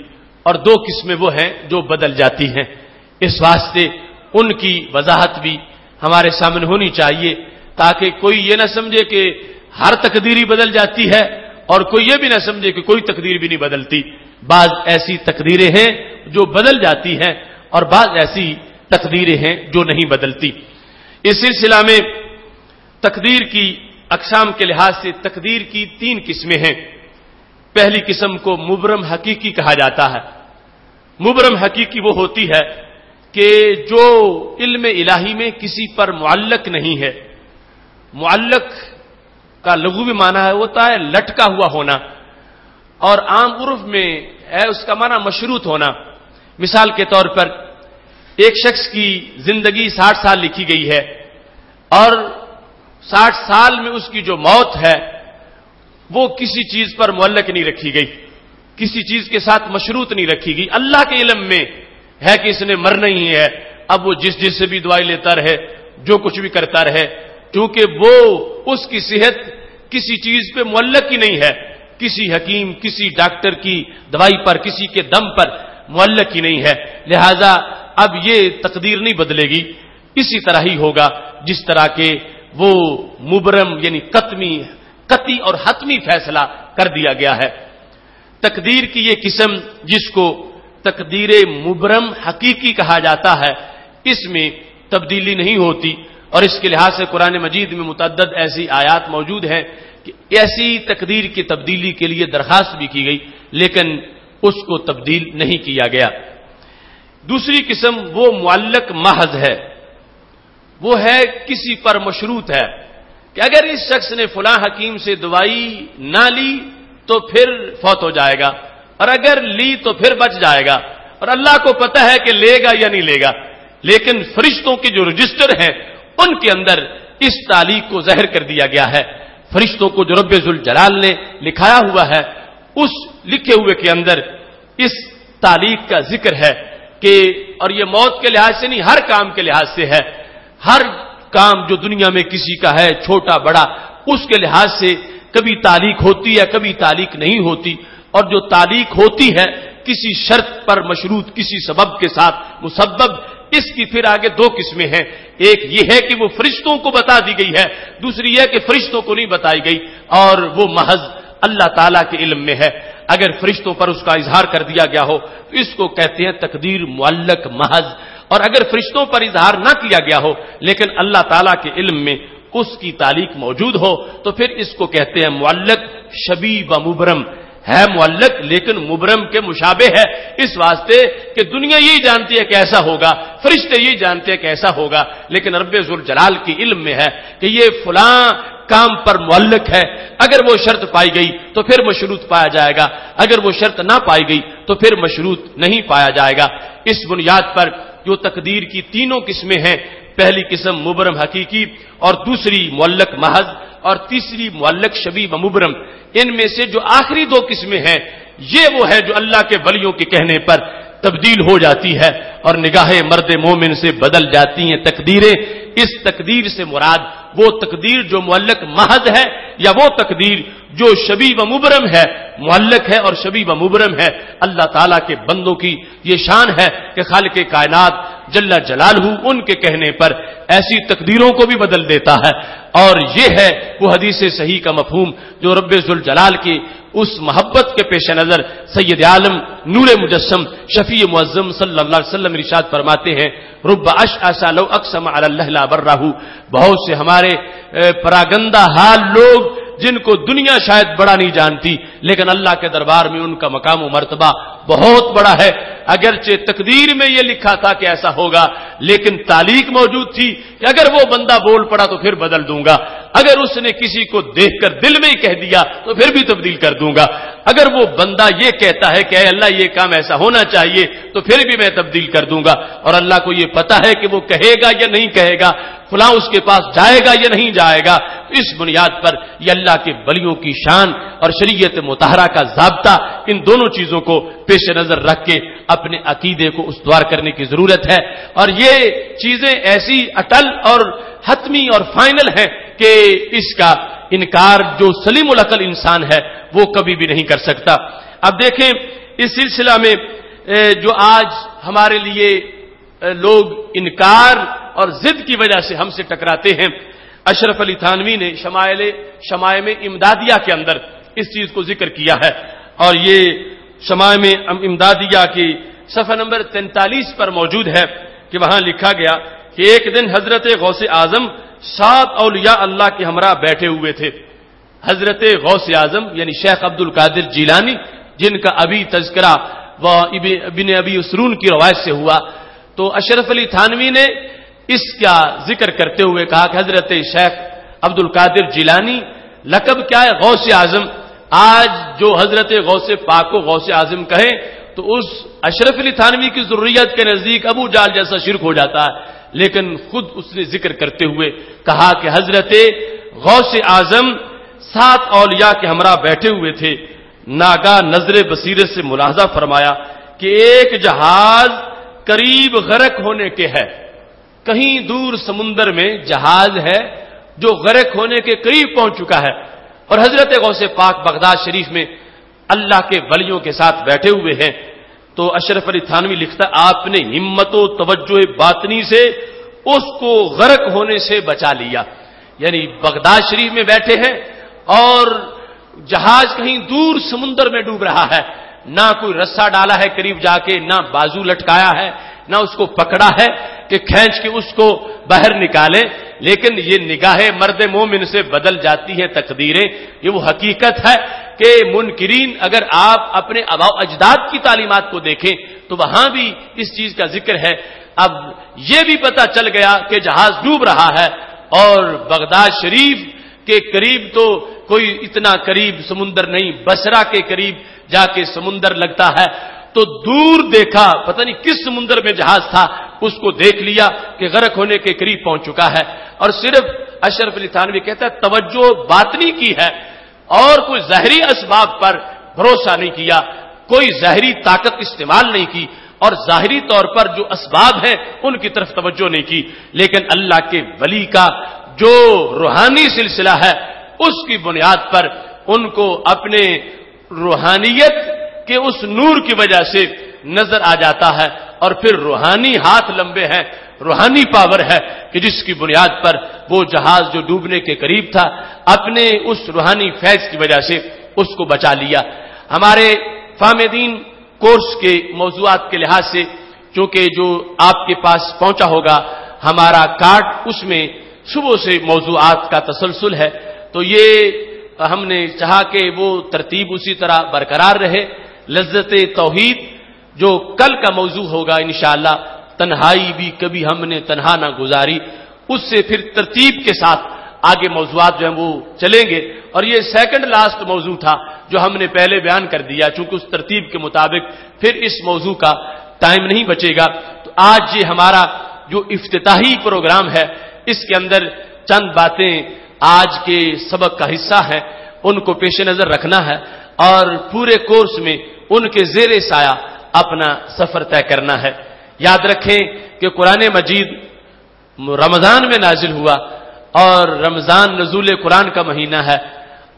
اور 2 قسمیں وہ ہیں جو بدل جاتی ہیں. اس واسطے ان کی وضاحت بھی ہمارے سامنے ہونی چاہیے تاکہ کوئی یہ نہ سمجھے کہ ہر تقدیر ہی بدل جاتی ہے، اور کوئی یہ بھی نہ سمجھے کہ کوئی تقدیر بھی نہیں بدلتی. بعض ایسی تقدیریں ہیں جو بدل جاتی ہیں، اور بعض ایسی تقدیریں ہیں جو نہیں بدلتی. اس سلسلہ میں تقدیر کی اقسام کے لحاظ سے تقدیر کی 3 قسمیں ہیں. پہلی قسم کو مبرم حقیقی کہا جاتا ہے. مبرم حقیقی وہ ہوتی ہے کہ جو علم الہی میں کسی پر معلق نہیں ہے. معلق کا لغوی معنی ہے ہوتا ہے لٹکا ہوا ہونا، اور عام عرف میں ہے اس کا معنی مشروط ہونا. مثال کے طور پر ایک شخص کی زندگی 60 سال لکھی گئی ہے، اور 60 سال میں اس کی جو موت ہے وہ کسی چیز پر معلق نہیں رکھی گئی، کسی چیز کے ساتھ مشروط نہیں رکھی گئی. اللہ کے علم میں ہے کہ اس نے مرنا ہی ہے، اب وہ جس سے بھی دوائی لیتا رہے، جو کچھ بھی کرتا رہے، کیونکہ وہ اس کی صحت کسی چیز پہ معلق ہی نہیں ہے، کسی حکیم، کسی ڈاکٹر کی دوائی پر، کسی کے دم پر معلق ہی نہیں ہے. لہذا اب یہ تقدیر نہیں بدلے گی. اسی طرح ہی ہوگا جس طرح کے وہ مبرم یعنی قطعی اور حتمی فیصلہ کر دیا گیا ہے. تقدیر کی یہ قسم جس کو تقدیر مبرم حقیقی کہا جاتا ہے، اس میں تبدیلی نہیں ہوتی، اور اس کے لحاظ سے قرآن مجید میں متعدد ایسی آیات موجود ہیں کہ ایسی تقدیر کی تبدیلی کے لیے درخواست بھی کی گئی لیکن اس کو تبدیل نہیں کیا گیا. دوسری قسم وہ معلق محض ہے، وہ ہے کسی پر مشروط ہے کہ اگر اس شخص نے فلاں حکیم سے دوائی نہ لی تو پھر فوت ہو جائے گا، اور اگر لی تو پھر بچ جائے گا، اور اللہ کو پتہ ہے کہ لے گا یا نہیں لے گا. لیکن فرشتوں کے جو رجسٹر ہیں ان کے اندر اس تعلیق کو ظاہر کر دیا گیا ہے. فرشتوں کو جو رب ذوالجلال نے لکھایا ہوا ہے، اس لکھے ہوئے کے اندر اس تعلیق کا ذکر ہے کہ، اور یہ موت کے لحاظ سے نہیں، ہر کام کے لحاظ سے ہے. ہر کام جو دنیا میں کسی کا ہے، چھوٹا بڑا، اس کے لحاظ سے کبھی تعلیق ہوتی ہے، کبھی تعلیق نہیں ہوتی. اور جو تعلیق ہوتی ہے کسی شرط پر مشروط، کسی سبب کے ساتھ مسبب، اس کی پھر آگے 2 قسمیں ہیں. ایک یہ ہے کہ وہ فرشتوں کو بتا دی گئی ہے، دوسری یہ کہ فرشتوں کو نہیں بتائی گئی اور وہ محض اللہ تعالیٰ کے علم میں ہے. اگر فرشتوں پر اس کا اظہار کر دیا گیا ہو تو اس کو کہتے ہیں تقدیر معلق محض، اور اگر فرشتوں پر اظہار نہ کیا گیا ہو لیکن اللہ تعالیٰ کے علم میں اس کی تعلیق موجود ہو تو پھر اس کو کہتے ہیں معلق شبیہ و مبرم. ہے معلق لیکن مبرم کے مشابہ ہے، اس واسطے کہ دنیا یہی جانتی ہے کہ ایسا ہوگا، فرشتے یہی جانتے ہیں کہ ایسا ہوگا، لیکن رب ذوالجلال کی علم میں ہے کہ یہ فلاں کام پر معلق ہے. اگر وہ شرط پائی گئی تو پھر مشروط پایا جائے گا، اگر وہ شرط نہ پائی گئی تو پھر مشروط نہیں پایا جائے گا. اس بنیاد پر جو تقدیر کی 3 قسمیں ہیں، پہلی قسم مبرم حقیقی، اور دوسری معلق محض، اور تیسری معلق شبیہ و مبرم، ان میں سے جو آخری 2 قسمیں ہیں یہ وہ ہے جو اللہ کے ولیوں کے کہنے پر تبدیل ہو جاتی ہے اور نگاہ مرد مومن سے بدل جاتی ہیں تقدیریں. اس تقدیر سے مراد وہ تقدیر جو معلق محض ہے یا وہ تقدیر جو شبیہ و مبرم ہے، معلق ہے اور شبیہ و مبرم ہے. اللہ تعالیٰ کے بندوں کی یہ شان ہے کہ خالق کائنات جل جلالہ ان کے کہنے پر ایسی تقدیروں کو بھی بدل دیتا ہے. اور یہ ہے وہ حدیث صحیح کا مفہوم جو رب ذوالجلال کی اس محبت کے پیش نظر سید عالم نور مجسم شفیع معظم صلی اللہ علیہ وسلم ارشاد فرماتے ہیں، رب اشعث لو اقسم علی اللہ لا برہ. بہت سے ہمارے پراگندہ حال لوگ جن کو دنیا شاید بڑا نہیں جانتی لیکن اللہ کے دربار میں ان کا مقام و مرتبہ بہت بڑا ہے، اگرچہ تقدیر میں یہ لکھا تھا کہ ایسا ہوگا، لیکن تعلیق موجود تھی کہ اگر وہ بندہ بول پڑا تو پھر بدل دوں گا، اگر اس نے کسی کو دیکھ کر دل میں ہی کہہ دیا تو پھر بھی تبدیل کر دوں گا، اگر وہ بندہ یہ کہتا ہے کہ اے اللہ یہ کام ایسا ہونا چاہیے تو پھر بھی میں تبدیل کر دوں گا، اور اللہ کو یہ پتا ہے کہ وہ کہے گا یا نہیں کہے گا، فلاں اس کے پاس جائے گا یا نہیں جائے گا۔ تو اس بنیاد پر یہ اللہ کے ولیوں کی شان اور شریعت مطہرہ کا ضابطہ، ان دونوں چیزوں کو پیش نظر رکھ کے اپنے عقیدے کو استوار کرنے کی ضرورت ہے، اور یہ چیزیں ایسی اٹل اور حتمی اور فائنل ہیں کہ اس کا انکار جو سلیم العقل انسان ہے وہ کبھی بھی نہیں کر سکتا۔ اب دیکھیں اس سلسلہ میں جو آج ہمارے لیے لوگ انکار اور ضد کی وجہ سے ہم سے ٹکراتے ہیں، اشرف علی تھانوی نے شمائم امدادیہ کے اندر اس چیز کو ذکر کیا ہے، اور یہ شمائم امدادیہ کی صفحہ نمبر 43 پر موجود ہے کہ وہاں لکھا گیا کہ ایک دن حضرت غوث اعظم 7 اولیاء اللہ کے ہمراہ بیٹھے ہوئے تھے۔ حضرت غوث اعظم یعنی شیخ عبد القادر جیلانی، جن کا ابھی تذکرہ وہ ابن ابی اسرون کی روایت سے ہوا، تو اشرف علی تھانوی نے اس کا ذکر کرتے ہوئے کہا کہ حضرت شیخ عبد القادر جیلانی لقب کیا ہے؟ غوث اعظم۔ آج جو حضرت غوث پاک کو غوث اعظم کہیں تو اس اشرف علی تھانوی کی ضروریت کے نزدیک ابو جال جیسا شرک ہو جاتا ہے، لیکن خود اس نے ذکر کرتے ہوئے کہا کہ حضرت غوث اعظم 7 اولیاء کے ہمراہ بیٹھے ہوئے تھے، ناگاہ نظر بصیرت سے ملاحظہ فرمایا کہ ایک جہاز قریب غرق ہونے کے ہے، کہیں دور سمندر میں جہاز ہے جو غرق ہونے کے قریب پہنچ چکا ہے، اور حضرت غوث پاک بغداد شریف میں اللہ کے ولیوں کے ساتھ بیٹھے ہوئے ہیں۔ تو اشرف علی تھانوی لکھتا آپ نے ہمت و توجہ باطنی سے اس کو غرق ہونے سے بچا لیا، یعنی بغداد شریف میں بیٹھے ہیں اور جہاز کہیں دور سمندر میں ڈوب رہا ہے، نہ کوئی رسا ڈالا ہے قریب جا کے، نہ بازو لٹکایا ہے، نہ اس کو پکڑا ہے کہ کھینچ کے اس کو باہر نکالیں، لیکن یہ نگاہ مرد مومن سے بدل جاتی ہیں تقدیریں۔ یہ وہ حقیقت ہے کہ منکرین اگر آپ اپنے آباء و اجداد کی تعلیمات کو دیکھیں تو وہاں بھی اس چیز کا ذکر ہے۔ اب یہ بھی پتہ چل گیا کہ جہاز ڈوب رہا ہے، اور بغداد شریف کے قریب تو کوئی اتنا قریب سمندر نہیں، بصرہ کے قریب جا کے سمندر لگتا ہے، تو دور دیکھا، پتہ نہیں کس سمندر میں جہاز تھا، اس کو دیکھ لیا کہ غرق ہونے کے قریب پہنچ چکا ہے، اور صرف اشرف علی تھانوی کہتا ہے توجہ باطنی کی ہے، اور کوئی ظاہری اسباب پر بھروسہ نہیں کیا، کوئی ظاہری طاقت استعمال نہیں کی، اور ظاہری طور پر جو اسباب ہیں ان کی طرف توجہ نہیں کی، لیکن اللہ کے ولی کا جو روحانی سلسلہ ہے اس کی بنیاد پر ان کو اپنے روحانیت کہ اس نور کی وجہ سے نظر آ جاتا ہے، اور پھر روحانی ہاتھ لمبے ہیں، روحانی پاور ہے کہ جس کی بنیاد پر وہ جہاز جو ڈوبنے کے قریب تھا اپنے اس روحانی فیض کی وجہ سے اس کو بچا لیا۔ ہمارے فہم دین کورس کے موضوعات کے لحاظ سے چونکہ جو آپ کے پاس پہنچا ہوگا ہمارا کارڈ، اس میں صبح سے موضوعات کا تسلسل ہے، تو یہ ہم نے چاہا کہ وہ ترتیب اسی طرح برقرار رہے۔ لذت توحید جو کل کا موضوع ہوگا انشاءاللہ، تنہائی بھی کبھی ہم نے تنہا نہ گزاری، اس سے پھر ترتیب کے ساتھ آگے موضوعات جو ہیں وہ چلیں گے، اور یہ سیکنڈ لاسٹ موضوع تھا جو ہم نے پہلے بیان کر دیا، چونکہ اس ترتیب کے مطابق پھر اس موضوع کا ٹائم نہیں بچے گا۔ تو آج یہ ہمارا جو افتتاحی پروگرام ہے اس کے اندر چند باتیں آج کے سبق کا حصہ ہیں، ان کو پیش نظر رکھنا ہے، اور پورے کورس میں ان کے زیر سایہ اپنا سفر طے کرنا ہے۔ یاد رکھیں کہ قرآن مجید رمضان میں نازل ہوا، اور رمضان نزول قرآن کا مہینہ ہے،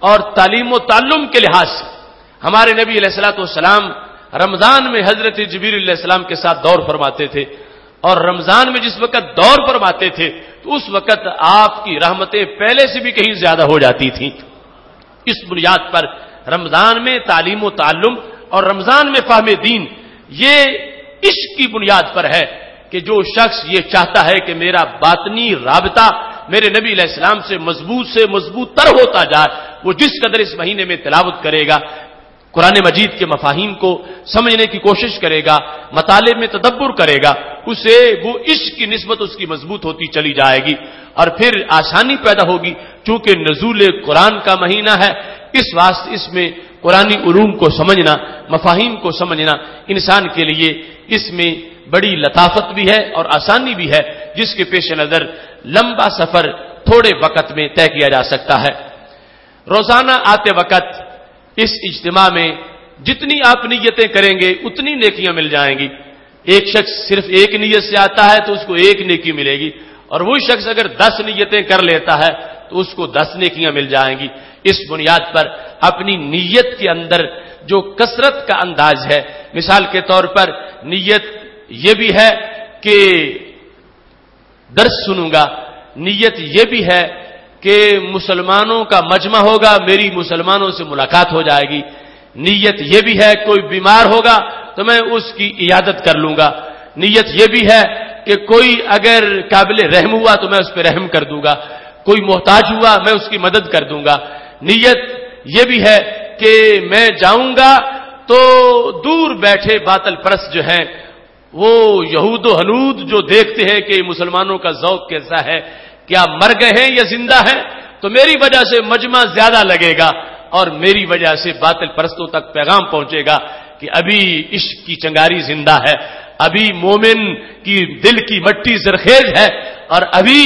اور تعلیم و تعلم کے لحاظ سے ہمارے نبی علیہ الصلوۃ والسلام رمضان میں حضرت جبریل علیہ السلام کے ساتھ دور فرماتے تھے، اور رمضان میں جس وقت دور فرماتے تھے تو اس وقت آپ کی رحمتیں پہلے سے بھی کہیں زیادہ ہو جاتی تھیں۔ اس بنیاد پر رمضان میں تعلیم و تعلم اور رمضان میں فہم دین یہ عشق کی بنیاد پر ہے کہ جو شخص یہ چاہتا ہے کہ میرا باطنی رابطہ میرے نبی علیہ السلام سے مضبوط تر ہوتا جائے، وہ جس قدر اس مہینے میں تلاوت کرے گا، قرآن مجید کے مفاہیم کو سمجھنے کی کوشش کرے گا، مطالب میں تدبر کرے گا، اسے وہ عشق کی نسبت اس کی مضبوط ہوتی چلی جائے گی، اور پھر آسانی پیدا ہوگی۔ چونکہ نزول قرآن کا مہینہ ہے، اس واسطے اس میں قرآنی علوم کو سمجھنا، مفاہیم کو سمجھنا انسان کے لیے اس میں بڑی لطافت بھی ہے اور آسانی بھی ہے، جس کے پیش نظر لمبا سفر تھوڑے وقت میں طے کیا جا سکتا ہے۔ روزانہ آتے وقت اس اجتماع میں جتنی آپ نیتیں کریں گے اتنی نیکیاں مل جائیں گی۔ ایک شخص صرف ایک نیت سے آتا ہے تو اس کو ایک نیکی ملے گی، اور وہ شخص اگر 10 نیتیں کر لیتا ہے تو اس کو 10 نیکیاں مل جائیں گی۔ اس بنیاد پر اپنی نیت کے اندر جو کثرت کا انداز ہے، مثال کے طور پر نیت یہ بھی ہے کہ درس سنوں گا، نیت یہ بھی ہے کہ مسلمانوں کا مجمع ہوگا، میری مسلمانوں سے ملاقات ہو جائے گی، نیت یہ بھی ہے کوئی بیمار ہوگا تو میں اس کی عیادت کر لوں گا، نیت یہ بھی ہے کہ کوئی اگر قابل رحم ہوا تو میں اس پہ رحم کر دوں گا، کوئی محتاج ہوا میں اس کی مدد کر دوں گا، نیت یہ بھی ہے کہ میں جاؤں گا تو دور بیٹھے باطل پرست جو ہیں، وہ یہود و ہنود جو دیکھتے ہیں کہ مسلمانوں کا ذوق کیسا ہے، کیا مر گئے ہیں یا زندہ ہیں، تو میری وجہ سے مجمع زیادہ لگے گا اور میری وجہ سے باطل پرستوں تک پیغام پہنچے گا کہ ابھی عشق کی چنگاری زندہ ہے، ابھی مومن کی دل کی مٹی زرخیز ہے، اور ابھی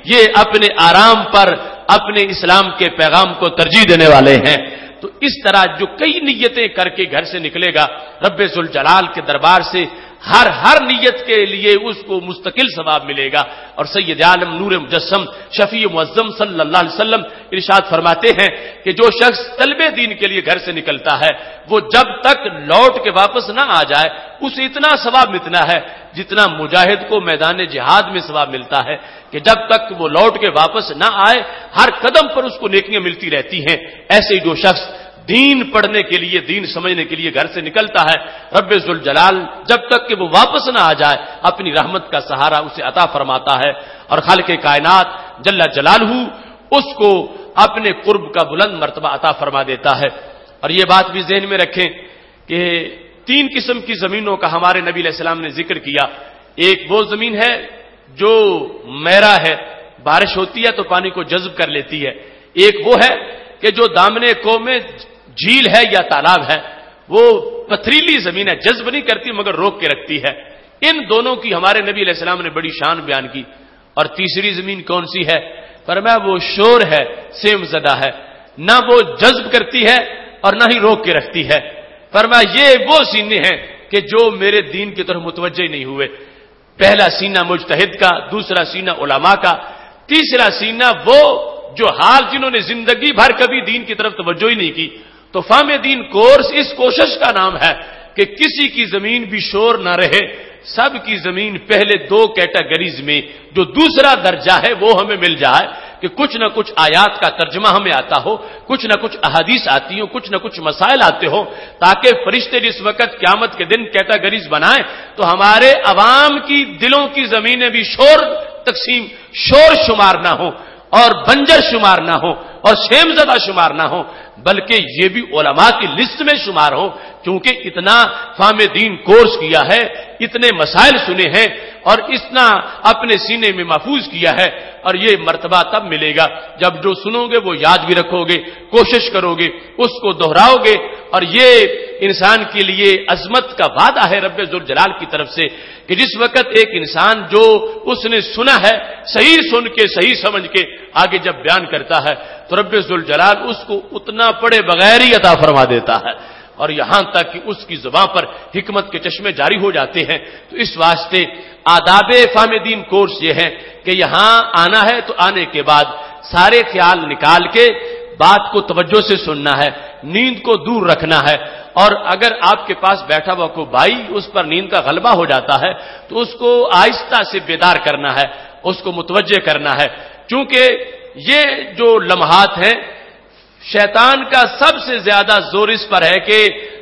یہ اپنے آرام پر اپنے اسلام کے پیغام کو ترجیح دینے والے ہیں۔ تو اس طرح جو کئی نیتیں کر کے گھر سے نکلے گا، رب ذوالجلال کے دربار سے ہر نیت کے لیے اس کو مستقل ثواب ملے گا۔ اور سید عالم نور مجسم شفیع معظم صلی اللہ علیہ وسلم ارشاد فرماتے ہیں کہ جو شخص طلب دین کے لیے گھر سے نکلتا ہے، وہ جب تک لوٹ کے واپس نہ آ جائے اسے اتنا ثواب ملنا ہے جتنا مجاہد کو میدان جہاد میں ثواب ملتا ہے، کہ جب تک وہ لوٹ کے واپس نہ آئے ہر قدم پر اس کو نیکیاں ملتی رہتی ہیں۔ ایسے ہی جو شخص دین پڑھنے کے لیے، دین سمجھنے کے لیے گھر سے نکلتا ہے، رب ذوالجلال جب تک کہ وہ واپس نہ آ جائے اپنی رحمت کا سہارا اسے عطا فرماتا ہے، اور خالق کائنات جل جلالہ اس کو اپنے قرب کا بلند مرتبہ عطا فرما دیتا ہے۔ اور یہ بات بھی ذہن میں رکھیں کہ 3 قسم کی زمینوں کا ہمارے نبی علیہ السلام نے ذکر کیا۔ ایک وہ زمین ہے جو میرا ہے، بارش ہوتی ہے تو پانی کو جذب کر لیتی ہے، ایک وہ ہے کہ جو دامنے کو میں جھیل ہے یا تالاب ہے، وہ پتھریلی زمین ہے، جذب نہیں کرتی مگر روک کے رکھتی ہے۔ ان دونوں کی ہمارے نبی علیہ السلام نے بڑی شان بیان کی۔ اور تیسری زمین کون سی ہے؟ فرمایا وہ شور ہے، سیم زدہ ہے، نہ وہ جذب کرتی ہے اور نہ ہی روک کے رکھتی ہے۔ فرمایا یہ وہ سینے ہیں کہ جو میرے دین کی طرف متوجہ نہیں ہوئے۔ پہلا سینہ مجتہد کا، دوسرا سینہ علماء کا، تیسرا سینہ وہ جو حال جنہوں نے زندگی بھر کبھی دین کی طرف توجہ ہی نہیں کی۔ تو فہم دین کورس اس کوشش کا نام ہے کہ کسی کی زمین بھی شور نہ رہے، سب کی زمین پہلے 2 کیٹیگریز میں جو دوسرا درجہ ہے وہ ہمیں مل جائے، کہ کچھ نہ کچھ آیات کا ترجمہ ہمیں آتا ہو، کچھ نہ کچھ احادیث آتی ہو، کچھ نہ کچھ مسائل آتے ہو، تاکہ فرشتے جس وقت قیامت کے دن کیٹیگریز بنائیں تو ہمارے عوام کی دلوں کی زمینیں بھی شور تقسیم، شور شمار نہ ہو اور بنجر شمار نہ ہو اور شیم زدہ شمار نہ ہو، بلکہ یہ بھی علماء کی لسٹ میں شمار ہو، کیونکہ اتنا فہم دین کورس کیا ہے، اتنے مسائل سنے ہیں اور اتنا اپنے سینے میں محفوظ کیا ہے۔ اور یہ مرتبہ تب ملے گا جب جو سنو گے وہ یاد بھی رکھو گے، کوشش کرو گے، اس کو دہراؤ گے، اور یہ انسان کے لیے عظمت کا وعدہ ہے رب ذوالجلال کی طرف سے کہ جس وقت ایک انسان جو اس نے سنا ہے صحیح سن کے صحیح سمجھ کے آگے جب بیان کرتا ہے تو رب ذوالجلال اس کو اتنا پڑے بغیر ہی عطا فرما دیتا ہے، اور یہاں تک کہ اس کی زبان پر حکمت کے چشمے جاری ہو جاتے ہیں۔ تو اس واسطے آداب فہم دین کورس یہ ہے کہ یہاں آنا ہے تو آنے کے بعد سارے خیال نکال کے بات کو توجہ سے سننا ہے، نیند کو دور رکھنا ہے، اور اگر آپ کے پاس بیٹھا ہوا کوئی بھائی اس پر نیند کا غلبہ ہو جاتا ہے تو اس کو آہستہ سے بیدار کرنا ہے، اس کو متوجہ کرنا ہے، کیونکہ یہ جو لمحات ہیں شیطان کا سب سے زیادہ زور اس پر ہے کہ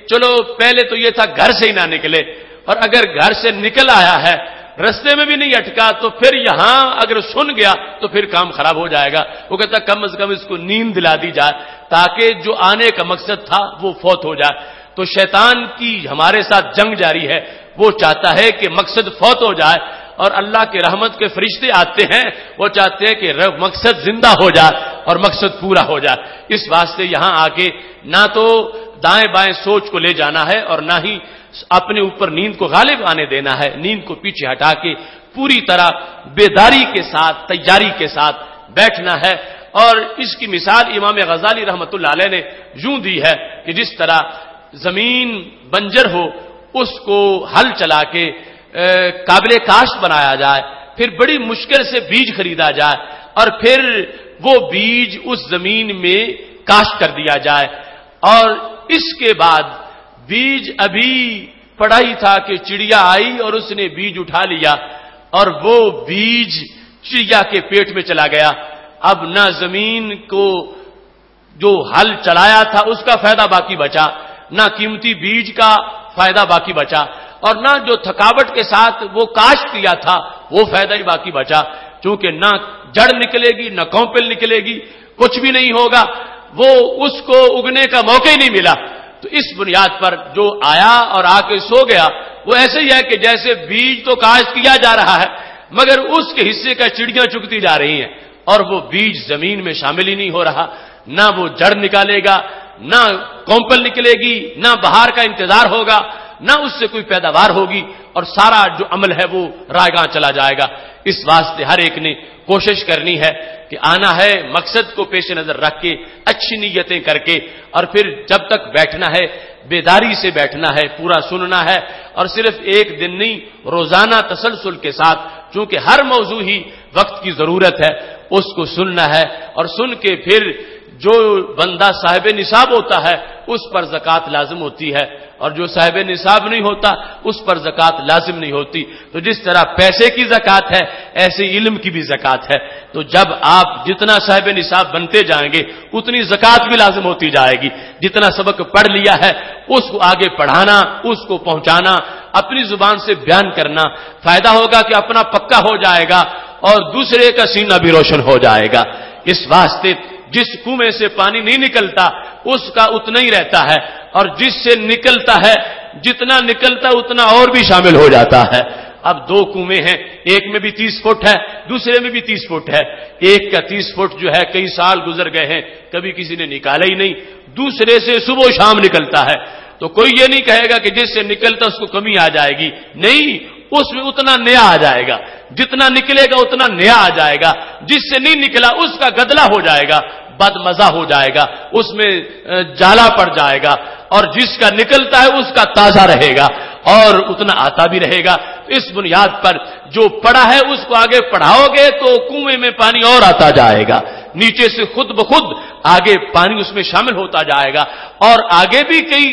چلو پہلے تو یہ تھا گھر سے ہی نہ نکلے، اور اگر گھر سے نکل آیا ہے رستے میں بھی نہیں اٹکا تو پھر یہاں اگر سن گیا تو پھر کام خراب ہو جائے گا. وہ کہتا کم از کم اس کو نیند دلا دی جائے تاکہ جو آنے کا مقصد تھا وہ فوت ہو جائے. تو شیطان کی ہمارے ساتھ جنگ جاری ہے. وہ چاہتا ہے کہ مقصد فوت ہو جائے اور اللہ کے رحمت کے فرشتے آتے ہیں وہ چاہتے ہیں کہ مقصد زندہ ہو جائے اور مقصد پورا ہو جائے. اس واسطے یہاں آ کے نہ تو دائیں بائیں سوچ کو لے جانا ہے اور نہ ہی اپنے اوپر نیند کو غالب آنے دینا ہے. نیند کو پیچھے ہٹا کے پوری طرح بیداری کے ساتھ تیاری کے ساتھ بیٹھنا ہے. اور اس کی مثال امام غزالی رحمۃ اللہ علیہ نے یوں دی ہے کہ جس طرح زمین بنجر ہو اس کو ہل چلا کے قابل کاشت بنایا جائے, پھر بڑی مشکل سے بیج خریدا جائے اور پھر وہ بیج اس زمین میں کاشت کر دیا جائے, اور اس کے بعد بیج ابھی پڑا ہی تھا کہ چڑیا آئی اور اس نے بیج اٹھا لیا اور وہ بیج چڑیا کے پیٹ میں چلا گیا. اب نہ زمین کو جو ہل چلایا تھا اس کا فائدہ باقی بچا, نہ قیمتی بیج کا فائدہ باقی بچا, اور نہ جو تھکاوٹ کے ساتھ وہ کاشت کیا تھا وہ فائدہ ہی باقی بچا. چونکہ نہ جڑ نکلے گی نہ کونپل نکلے گی, کچھ بھی نہیں ہوگا, وہ اس کو اگنے کا موقع ہی نہیں ملا. تو اس بنیاد پر جو آیا اور آ کے سو گیا وہ ایسے ہی ہے کہ جیسے بیج تو کاشت کیا جا رہا ہے مگر اس کے حصے کا چڑیاں چگتی جا رہی ہیں اور وہ بیج زمین میں شامل ہی نہیں ہو رہا. نہ وہ جڑ نکالے گا, نہ کونپل نکلے گی, نہ بہار کا انتظار ہوگا, نہ اس سے کوئی پیداوار ہوگی, اور سارا جو عمل ہے وہ رائگاں چلا جائے گا. اس واسطے ہر ایک نے کوشش کرنی ہے کہ آنا ہے مقصد کو پیش نظر رکھ کے اچھی نیتیں کر کے, اور پھر جب تک بیٹھنا ہے بیداری سے بیٹھنا ہے, پورا سننا ہے, اور صرف ایک دن نہیں روزانہ تسلسل کے ساتھ, چونکہ ہر موضوع ہی وقت کی ضرورت ہے, اس کو سننا ہے. اور سن کے پھر جو بندہ صاحب نصاب ہوتا ہے اس پر زکوٰۃ لازم ہوتی ہے, اور جو صاحب نصاب نہیں ہوتا اس پر زکوٰۃ لازم نہیں ہوتی. تو جس طرح پیسے کی زکوٰۃ ہے ایسے علم کی بھی زکوٰۃ ہے. تو جب آپ جتنا صاحب نصاب بنتے جائیں گے اتنی زکوٰۃ بھی لازم ہوتی جائے گی. جتنا سبق پڑھ لیا ہے اس کو آگے پڑھانا, اس کو پہنچانا, اپنی زبان سے بیان کرنا, فائدہ ہوگا کہ اپنا پکا ہو جائے گا اور دوسرے کا سینہ بھی روشن ہو جائے گا. اس واسطے جس کنویں سے پانی نہیں نکلتا اس کا اتنا ہی رہتا ہے, اور جس سے نکلتا ہے جتنا نکلتا اتنا اور بھی شامل ہو جاتا ہے. اب دو کنویں ہیں, ایک میں بھی 30 فٹ ہے دوسرے میں بھی 30 فٹ ہے. ایک کا 30 فٹ جو ہے کئی سال گزر گئے ہیں کبھی کسی نے نکالا ہی نہیں, دوسرے سے صبح و شام نکلتا ہے. تو کوئی یہ نہیں کہے گا کہ جس سے نکلتا اس کو کمی آ جائے گی, نہیں, اس میں اتنا نیا آ جائے گا, جتنا نکلے گا اتنا نیا آ جائے گا. جس سے نہیں نکلا اس کا گدلا ہو جائے گا, بد مزہ ہو جائے گا, اس میں جالا پڑ جائے گا, اور جس کا نکلتا ہے اس کا تازہ رہے گا اور اتنا آتا بھی رہے گا. اس بنیاد پر جو پڑا ہے اس کو آگے پڑھاؤ گے تو کنویں میں پانی اور آتا جائے گا, نیچے سے خود بخود آگے پانی اس میں شامل ہوتا جائے گا, اور آگے بھی کئی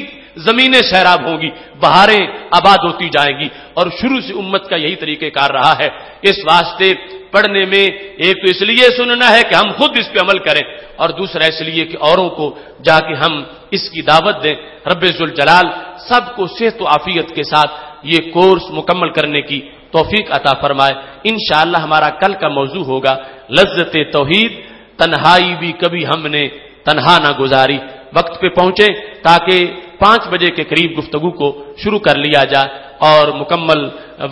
زمینیں سیراب ہوں گی, بہاریں آباد ہوتی جائیں گی. اور شروع سے امت کا یہی طریقہ کار رہا ہے. اس واسطے پڑھنے میں ایک تو اس لیے سننا ہے کہ ہم خود اس پہ عمل کریں, اور دوسرا اس لیے کہ اوروں کو جا کے ہم اس کی دعوت دیں. رب ذوالجلال سب کو صحت و عافیت کے ساتھ یہ کورس مکمل کرنے کی توفیق عطا فرمائے. انشاءاللہ ہمارا کل کا موضوع ہوگا لذت توحید, تنہائی بھی کبھی ہم نے تنہا نہ گزاری. وقت پہ پہنچے تاکہ 5 بجے کے قریب گفتگو کو شروع کر لیا جائے اور مکمل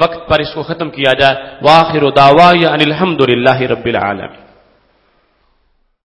وقت پر اس کو ختم کیا جائے. وآخر دعوانا ان الحمد للہ رب العالمین.